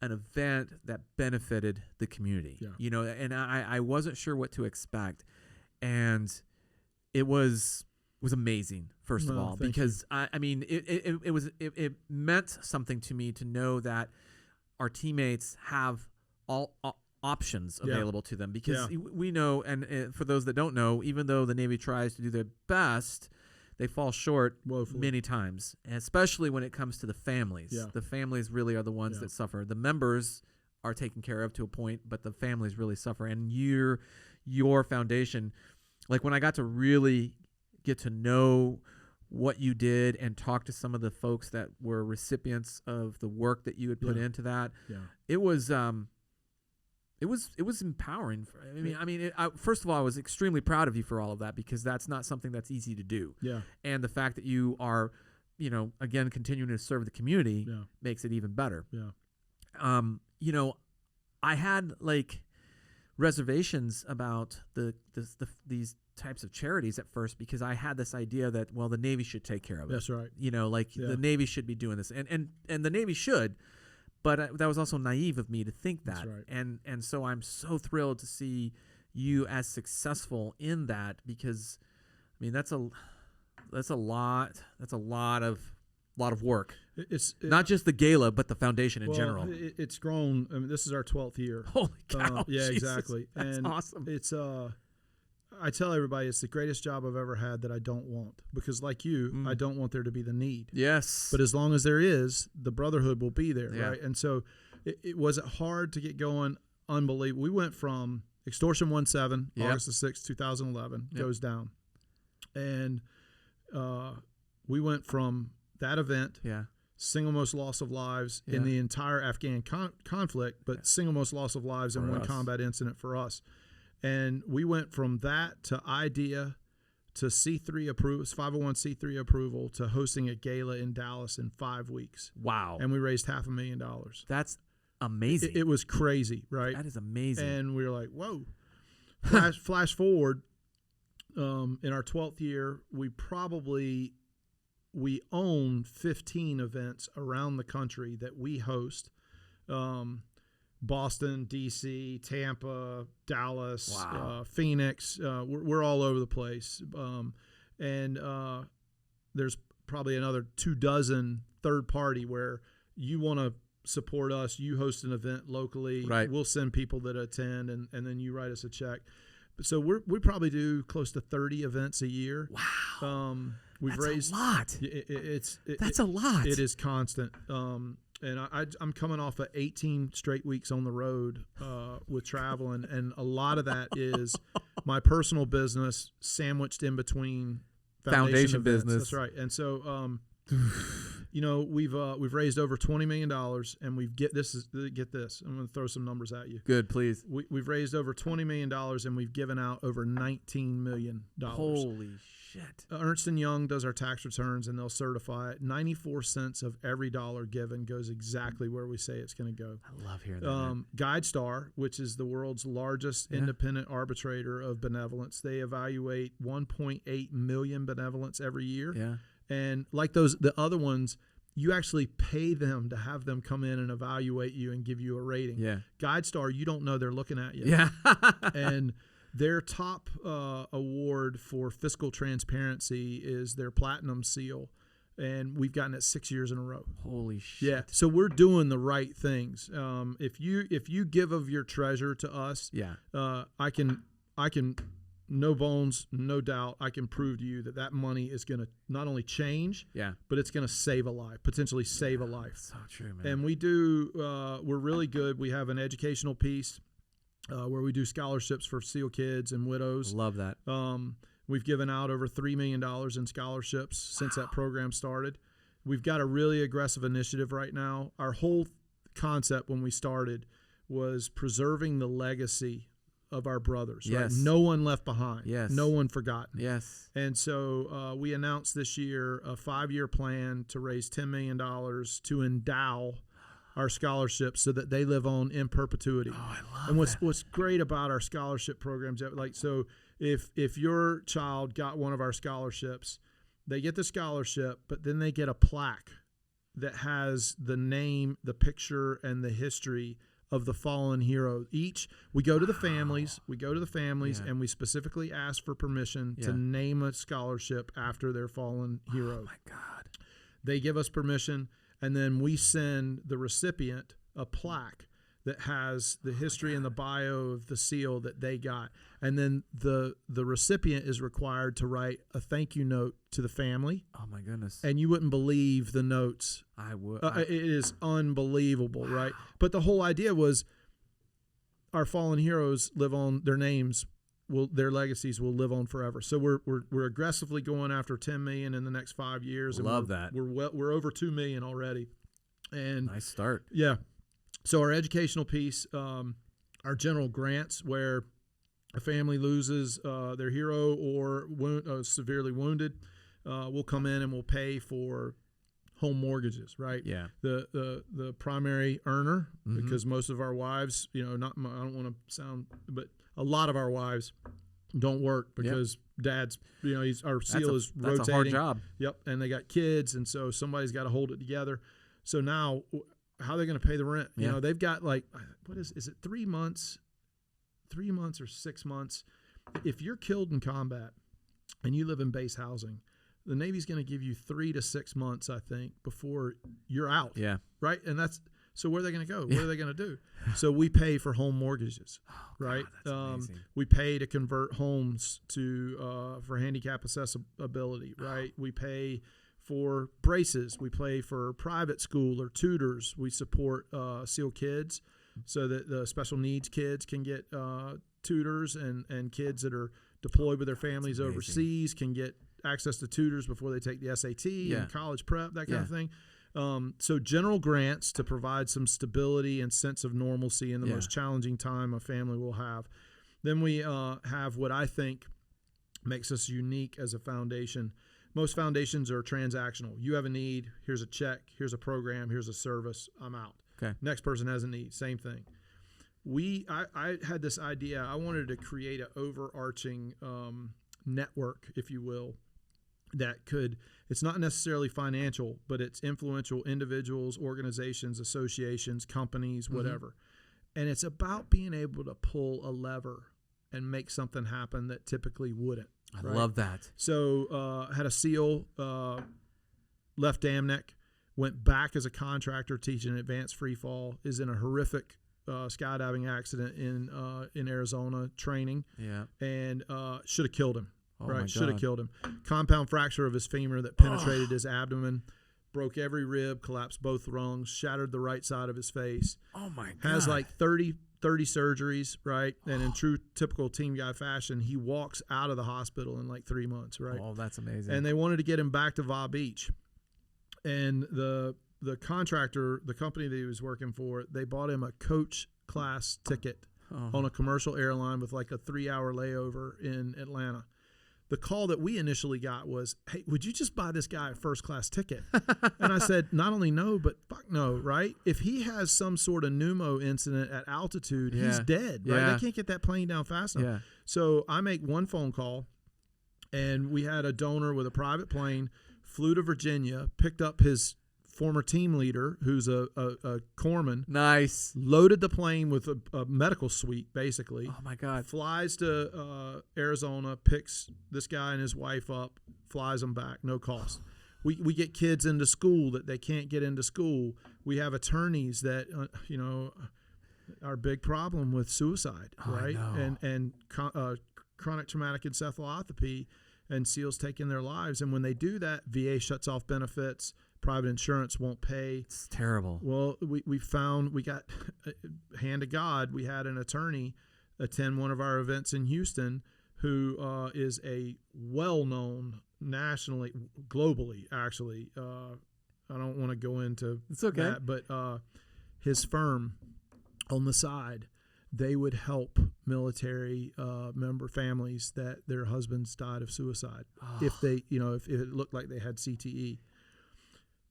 an event that benefited the community. Yeah. You know, and I wasn't sure what to expect. And it was amazing, first of all, because I mean, it meant something to me to know that our teammates have all options available to them, because we know, and for those that don't know, even though the Navy tries to do their best, they fall short many times, and especially when it comes to the families. Yeah. The families really are the ones that suffer. The members are taken care of to a point, but the families really suffer. And your foundation, like when I got to really get to know what you did and talk to some of the folks that were recipients of the work that you had put into that, it was empowering. First of all, I was extremely proud of you for all of that, because that's not something that's easy to do. Yeah. And the fact that you are, again, continuing to serve the community makes it even better. Yeah. I had like reservations about these types of charities at first, because I had this idea that, well, the Navy should take care of it. That's right. The Navy should be doing this, and the Navy should. But that was also naive of me to think that. That's right. And so I'm so thrilled to see you as successful in that, because I mean that's a lot of work. It's not just the gala, but the foundation in general. It's grown. I mean, this is our 12th year. Holy cow! Yeah, Jesus, exactly. That's and awesome. It's I tell everybody it's the greatest job I've ever had that I don't want, because like you, I don't want there to be the need. Yes. But as long as there is, the brotherhood will be there, right? And so it wasn't hard to get going. Unbelievable. We went from Extortion 1-7, August the 6th, 2011, goes down. And we went from that event, single most loss of lives in the entire Afghan conflict, but single most loss of lives in one combat incident for us. And we went from that to idea to C3 approval, 501c3 approval, to hosting a gala in Dallas in 5 weeks. Wow. And we raised $500,000. That's amazing. It was crazy, right? That is amazing. And we were like, whoa. Flash forward, in our 12th year, we own 15 events around the country that we host. Boston, D.C., Tampa, Dallas, Phoenix. We're all over the place. And there's probably another 24 third party where you want to support us. You host an event locally. Right. We'll send people that attend, and then you write us a check. So we probably do close to 30 events a year. Wow. We've That's raised a lot. That's a lot. It is constant. And I'm coming off of 18 straight weeks on the road with traveling, and a lot of that is my personal business sandwiched in between foundation business. That's right. And so, we've raised over $20 million, and get this. I'm going to throw some numbers at you. Good, please. We've raised over $20 million, and we've given out over $19 million. Holy shit. Ernst & Young does our tax returns, and they'll certify it. 94 cents of every dollar given goes exactly where we say it's going to go. I love hearing that. GuideStar, which is the world's largest independent arbitrator of benevolence, they evaluate 1.8 million benevolence every year. Yeah. And like the other ones, you actually pay them to have them come in and evaluate you and give you a rating. Yeah. GuideStar, you don't know they're looking at you. Yeah. And their top award for fiscal transparency is their Platinum Seal, and we've gotten it 6 years in a row. Holy shit! Yeah, so we're doing the right things. If you give of your treasure to us, I can no bones, no doubt, I can prove to you that money is going to not only change, but it's going to save a life, potentially save a life. So true, man. And we do. We're really good. We have an educational piece. where we do scholarships for SEAL kids and widows. Love that. We've given out over $3 million in scholarships since that program started. We've got a really aggressive initiative right now. Our whole concept when we started was preserving the legacy of our brothers. Yes. Right? No one left behind. Yes. No one forgotten. Yes. And so we announced this year a 5-year plan to raise $10 million to endow our scholarships so that they live on in perpetuity. Oh, I love and that. what's great about our scholarship programs, like, so if your child got one of our scholarships, they get the scholarship, but then they get a plaque that has the name, the picture, and the history of the fallen hero. We go to the families, Yeah. and we specifically ask for permission Yeah. to name a scholarship after their fallen hero. Oh, my God. They give us permission, and then we send the recipient a plaque that has the history and the bio of the SEAL that they got. And then the recipient is required to write a thank you note to the family. Oh, my goodness. And you wouldn't believe the notes. I would. It is unbelievable, right? But the whole idea was our fallen heroes live on, their names their legacies will live on forever. So we're aggressively going after 10 million in the next 5 years. And Love that. We're over 2 million already. And Nice start. yeah. So our educational piece, our general grants where a family loses their hero or severely wounded, we'll come in and we'll pay for home mortgages, right? Yeah. The primary earner, Mhm. because most of our wives, I don't want to sound, but a lot of our wives don't work because dad's, our SEAL is rotating. That's a hard job. Yep, and they got kids, and so somebody's got to hold it together. So now, how are they going to pay the rent? Yeah. They've got is it 3 months? 3 months or 6 months? If you're killed in combat and you live in base housing, the Navy's going to give you 3 to 6 months, I think, before you're out. Yeah. Right, and so where are they going to go? What are they going to do? So we pay for home mortgages, right? God, that's amazing. We pay to convert homes for handicap accessibility, right? We pay for braces. We pay for private school or tutors. We support SEAL kids so that the special needs kids can get tutors, and kids that are deployed with their families amazing. overseas can get access to tutors before they take the SAT and college prep, that kind of thing. So general grants to provide some stability and sense of normalcy in the most challenging time a family will have. Then we have what I think makes us unique as a foundation. Most foundations are transactional. You have a need, here's a check, here's a program, here's a service, I'm out. Okay. Next person has a need, same thing. I had this idea. I wanted to create an overarching network, if you will, that it's not necessarily financial, but it's influential individuals, organizations, associations, companies, whatever. And it's about being able to pull a lever and make something happen that typically wouldn't. I love that. So had a SEAL, left Damneck, went back as a contractor teaching advanced free fall, is in a horrific skydiving accident in Arizona training, and should have killed him. Oh Should have killed him. Compound fracture of his femur that penetrated his abdomen, broke every rib, collapsed both lungs, shattered the right side of his face. Oh my God. Has like 30 surgeries, right? And in true typical team guy fashion, he walks out of the hospital in like 3 months, right? Oh, that's amazing. And they wanted to get him back to Va Beach. And the contractor, the company that he was working for, they bought him a coach class ticket on a commercial airline with like a 3-hour layover in Atlanta. The call that we initially got was, hey, would you just buy this guy a first-class ticket? And I said, not only no, but fuck no, right? If he has some sort of pneumo incident at altitude, he's dead, right? They can't get that plane down fast enough. So I make one phone call, and we had a donor with a private plane, flew to Virginia, picked up his former team leader, who's a corpsman. Nice. Loaded the plane with a medical suite, basically. Oh, my God. Flies to Arizona, picks this guy and his wife up, flies them back, no cost. We get kids into school that they can't get into school. We have attorneys that, our big problem with suicide, right? And chronic traumatic encephalopathy, and SEALs taking their lives. And when they do that, VA shuts off benefits. Private insurance won't pay. It's terrible. Well, we got, hand to God, we had an attorney attend one of our events in Houston, who is a well-known nationally, globally, actually. I don't want to go into that, but his firm on the side, they would help military member families that their husbands died of suicide. If they, if it looked like they had CTE.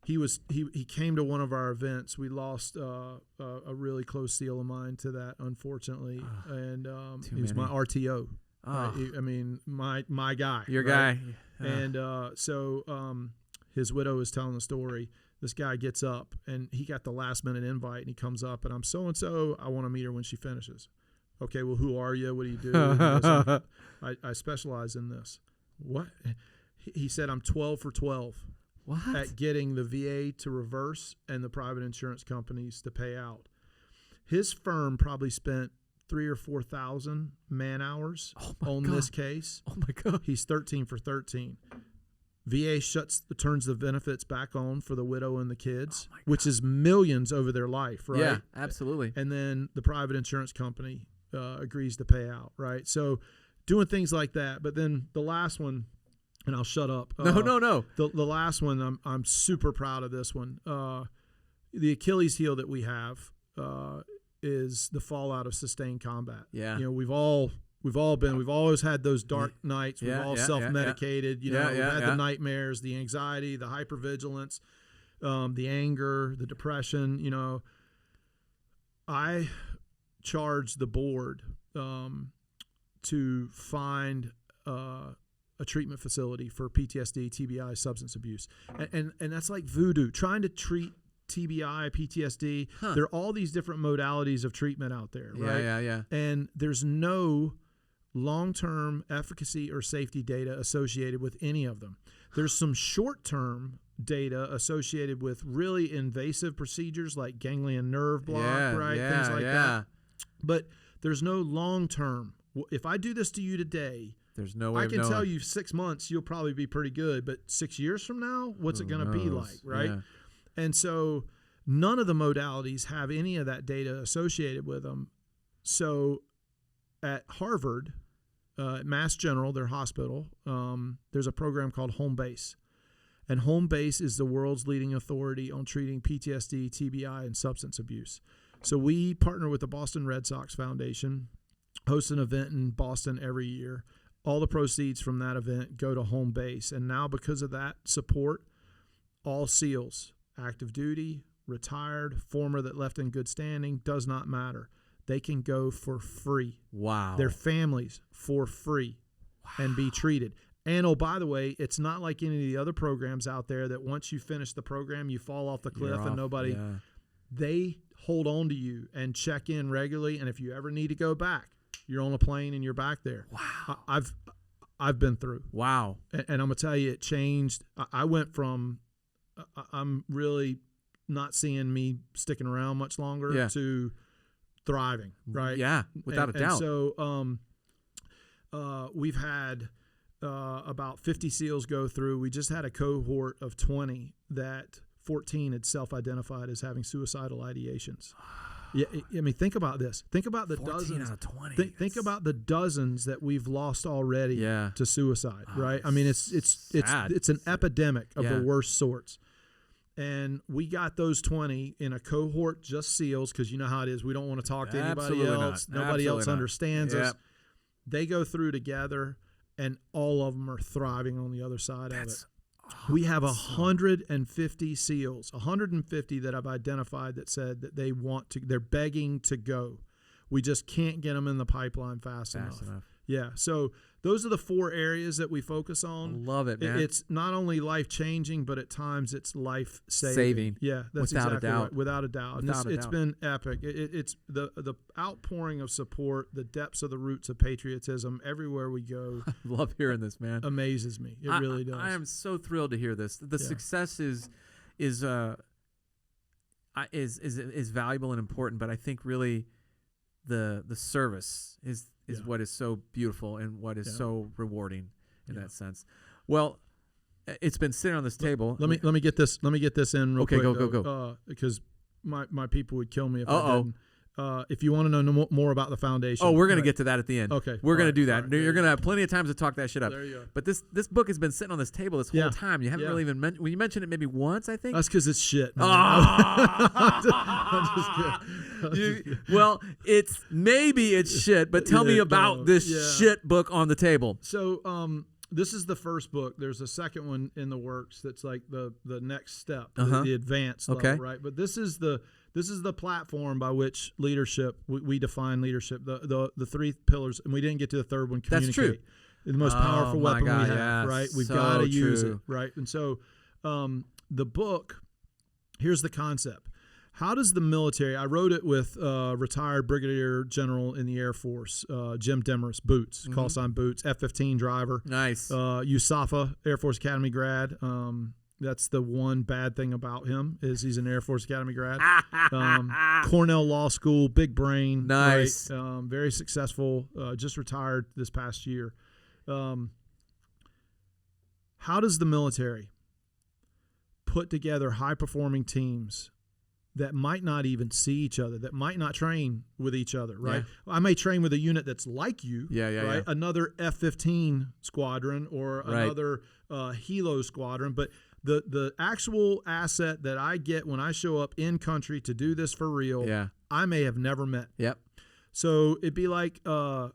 He came to one of our events. We lost a really close SEAL of mine to that, unfortunately, and he was my RTO. Right? I mean, my guy. Your right? guy. And so his widow is telling the story. This guy gets up, and he got the last minute invite, and he comes up, and I'm so and so. I want to meet her when she finishes. Okay, well, who are you? What do you do? I specialize in this. What? He said, I'm 12 for 12. What? At getting the VA to reverse and the private insurance companies to pay out. His firm probably spent 3,000 or 4,000 man hours on this case. Oh my God! He's 13 for 13. VA turns the benefits back on for the widow and the kids, which is millions over their life, right? Yeah, absolutely. And then the private insurance company agrees to pay out, right? So doing things like that. But then the last one. And I'll shut up. No. The last one, I'm super proud of this one. The Achilles heel that we have is the fallout of sustained combat. Yeah. We've always had those dark nights. We've all self-medicated. We've had the nightmares, the anxiety, the hypervigilance, the anger, the depression. I charged the board to find a treatment facility for PTSD, TBI, substance abuse. And that's like voodoo, trying to treat TBI, PTSD. There are all these different modalities of treatment out there, right? Yeah. And there's no long-term efficacy or safety data associated with any of them. There's some short-term data associated with really invasive procedures like ganglion nerve block, right? Things like that. But there's no long-term. If I do this to you today, there's no way I can tell you 6 months, you'll probably be pretty good. But 6 years from now, what's it going to be like, right? Yeah. And so none of the modalities have any of that data associated with them. So at Harvard, at Mass General, their hospital, there's a program called Home Base. And Home Base is the world's leading authority on treating PTSD, TBI, and substance abuse. So we partner with the Boston Red Sox Foundation, host an event in Boston every year. All the proceeds from that event go to Home Base. And now because of that support, all SEALs, active duty, retired, former that left in good standing, does not matter. They can go for free. Wow. Their families for free and be treated. And, oh, by the way, it's not like any of the other programs out there that once you finish the program, you fall off the cliff and nobody. Yeah. They hold on to you and check in regularly. And if you ever need to go back, you're on a plane and you're back there. Wow. I've been through. Wow. And I'm going to tell you, it changed. I went from I'm really not seeing me sticking around much longer to thriving, right? Yeah, without a doubt. And so we've had about 50 SEALs go through. We just had a cohort of 20 that 14 had self-identified as having suicidal ideations. Yeah, I mean, think about this. Think about the 14 dozens. Out of 20. Think about the dozens that we've lost already to suicide. Right? I mean, it's an epidemic of the worst sorts. And we got those 20 in a cohort, just SEALs, because you know how it is. We don't want to talk to anybody else. Nobody else understands us. They go through together, and all of them are thriving on the other side of it. We have 150 SEALs, 150 that I've identified that said that they're begging to go. We just can't get them in the pipeline fast enough. Yeah. So those are the 4 areas that we focus on. I love it, man. It's not only life-changing, but at times it's life-saving. Yeah, that's without exactly a doubt. Right. Without a doubt. And it's been epic. It's the outpouring of support, the depths of the roots of patriotism everywhere we go. I love hearing this, man. Amazes me. It really does. I am so thrilled to hear this. The success is valuable and important, but I think really the service is what is so beautiful and what is so rewarding in that sense. Well, it's been sitting on this table. Let me get this in real quick. Okay, go. Because my people would kill me if I didn't. if you want to know more about the foundation. Oh, we're going to get to that at the end. Okay. We're going to do that. Right, You're going to have plenty of times to talk that shit up. There you go. But this book has been sitting on this table this whole time. You haven't really even mentioned. Well, you mentioned it maybe once, I think. That's because it's shit. Man. I'm just kidding. Well, it's shit, but tell me about this shit book on the table. So, this is the first book. There's a second one in the works that's like the next step, the advanced level, right? But this is the platform by which leadership, we define leadership, the three pillars, and we didn't get to the third one, communicate. That's true. The most powerful weapon we have, yes. right? We've got to use it, right? And so the book, here's the concept. How does the military, I wrote it with retired Brigadier General in the Air Force, Jim Demarest, Boots, call sign Boots, F-15 driver. Nice. USAFA, Air Force Academy grad. That's the one bad thing about him is he's an Air Force Academy grad. Cornell Law School, big brain. Nice. Right? Very successful, just retired this past year. How does the military put together high-performing teams that might not even see each other, that might not train with each other, right? Yeah. I may train with a unit that's like you, right? Yeah. Another F-15 squadron or another Hilo squadron, but the actual asset that I get when I show up in country to do this for real, I may have never met. Yep. So it'd be like there's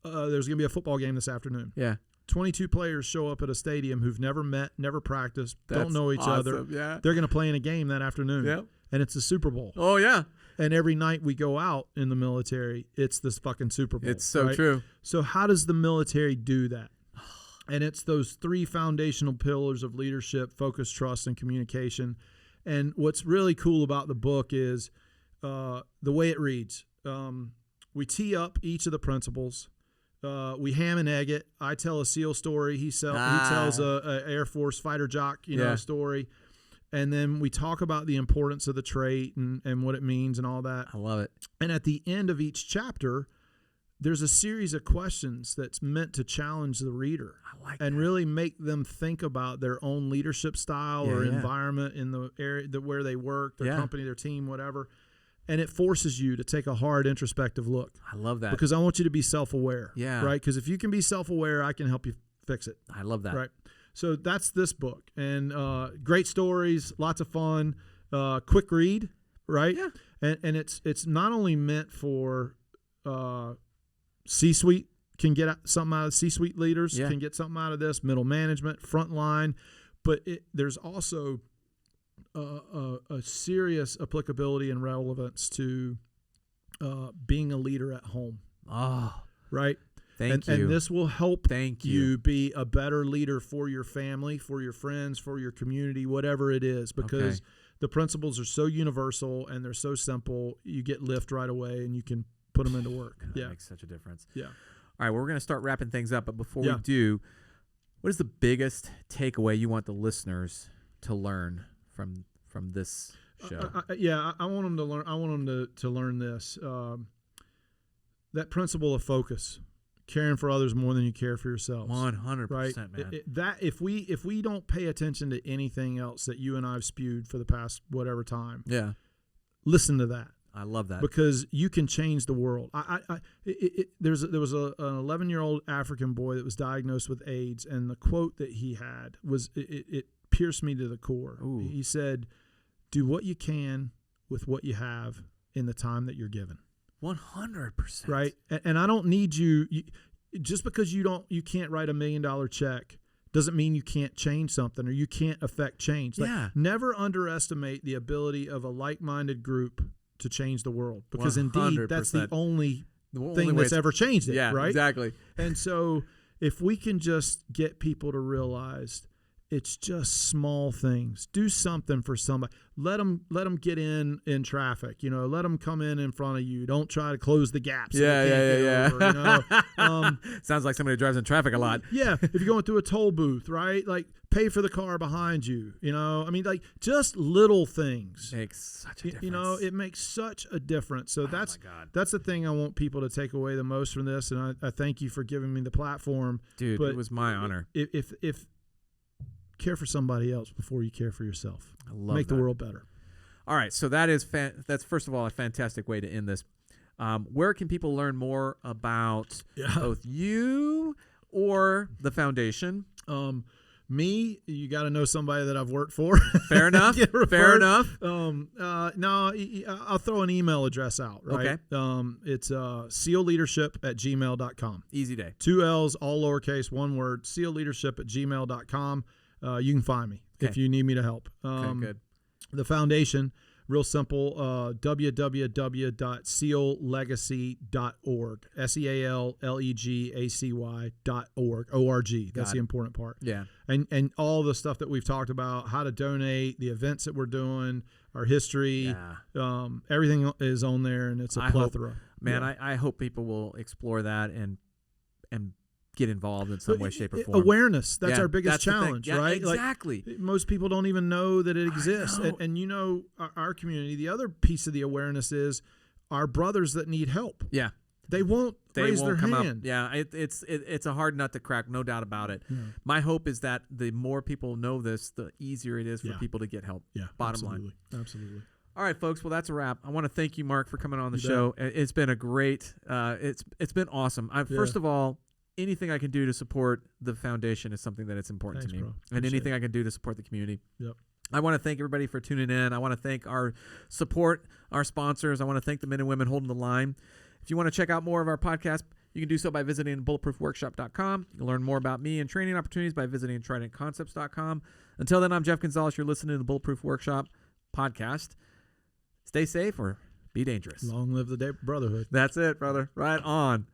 going to be a football game this afternoon. Yeah. 22 players show up at a stadium who've never met, never practiced, don't know each other. Yeah. They're going to play in a game that afternoon. Yep. And it's the Super Bowl. Oh, yeah. And every night we go out in the military, it's this fucking Super Bowl. It's so true. So how does the military do that? And it's those three foundational pillars of leadership: focus, trust, and communication. And what's really cool about the book is the way it reads. We tee up each of the principles. We ham and egg it. I tell a SEAL story. He tells a Air Force fighter jock, story. And then we talk about the importance of the trait and what it means and all that. I love it. And at the end of each chapter, there's a series of questions that's meant to challenge the reader and really make them think about their own leadership style or environment in the area where they work, their company, their team, whatever. And it forces you to take a hard introspective look. I love that. Because I want you to be self-aware. Yeah. Right? Because if you can be self-aware, I can help you fix it. I love that. Right. So that's this book. And great stories, lots of fun, quick read, right? Yeah. And it's not only meant for C-suite, can get something out of C-suite leaders, can get something out of this, middle management, frontline, but there's also a serious applicability and relevance to being a leader at home. Oh, right. Thank you. And this will help you be a better leader for your family, for your friends, for your community, whatever it is, because the principles are so universal and they're so simple. You get lift right away and you can put them into work. That makes such a difference. Yeah. All right, well, we're going to start wrapping things up, but before we do, what is the biggest takeaway you want the listeners to learn from this show? I want them to learn. I want them to learn this. That principle of focus. Caring for others more than you care for yourselves. 100%, right? Man. That if we don't pay attention to anything else that you and I have spewed for the past whatever time, listen to that. I love that because you can change the world. There was an 11-year-old African boy that was diagnosed with AIDS, and the quote that he had was it pierced me to the core. Ooh. He said, "Do what you can with what you have in the time that you're given." 100%. Right. And I don't need you just because you can't write $1 million check doesn't mean you can't change something or you can't affect change. Never underestimate the ability of a like-minded group to change the world, because 100%. Indeed that's the only thing that's ever changed it. Yeah, right. Exactly. And so if we can just get people to realize it's just small things. Do something for somebody. Let them get in traffic. Let them come in front of you. Don't try to close the gaps. Yeah. Over, Sounds like somebody who drives in traffic a lot. Yeah. If you're going through a toll booth, right? Like pay for the car behind you. Just little things. Makes such a difference. It makes such a difference. So that's the thing I want people to take away the most from this. And I thank you for giving me the platform. Dude, it was my honor. If care for somebody else before you care for yourself. I love Make the world better. All right, so that's first of all a fantastic way to end this. Where can people learn more about both you or the foundation? Me, you got to know somebody that I've worked for. Fair enough. Fair enough. No, I'll throw an email address out, right? Okay. It's sealleadership@gmail.com. Easy day. 2 L's, all lowercase, one word, sealleadership@gmail.com. You can find me if you need me to help. Okay, good. The foundation, real simple, www.seallegacy.org. SEALLEGACY.org. O-R-G. That's the important part. Yeah. And all the stuff that we've talked about, how to donate, the events that we're doing, our history, everything is on there, and it's a plethora. I hope people will explore that and get involved in some way, shape, or form. Awareness. That's our biggest challenge, right? Exactly. Like, most people don't even know that it exists. And you know, our community, the other piece of the awareness is our brothers that need help. Yeah. They won't raise their come hand. Up. Yeah, it's a hard nut to crack, no doubt about it. Yeah. My hope is that the more people know this, the easier it is for people to get help. Yeah, Bottom line. Absolutely. All right, folks. Well, that's a wrap. I want to thank you, Mark, for coming on the show. It's been a great. It's been awesome. First of all, anything I can do to support the foundation is something that it's important to me, and anything I can do to support the community. Yep. I want to thank everybody for tuning in. I want to thank our sponsors. I want to thank the men and women holding the line. If you want to check out more of our podcast, you can do so by visiting bulletproofworkshop.com. You'll learn more about me and training opportunities by visiting tridentconcepts.com. Until then, I'm Jeff Gonzales. You're listening to the Bulletproof Workshop podcast. Stay safe or be dangerous. Long live the brotherhood. That's it, brother. Right on.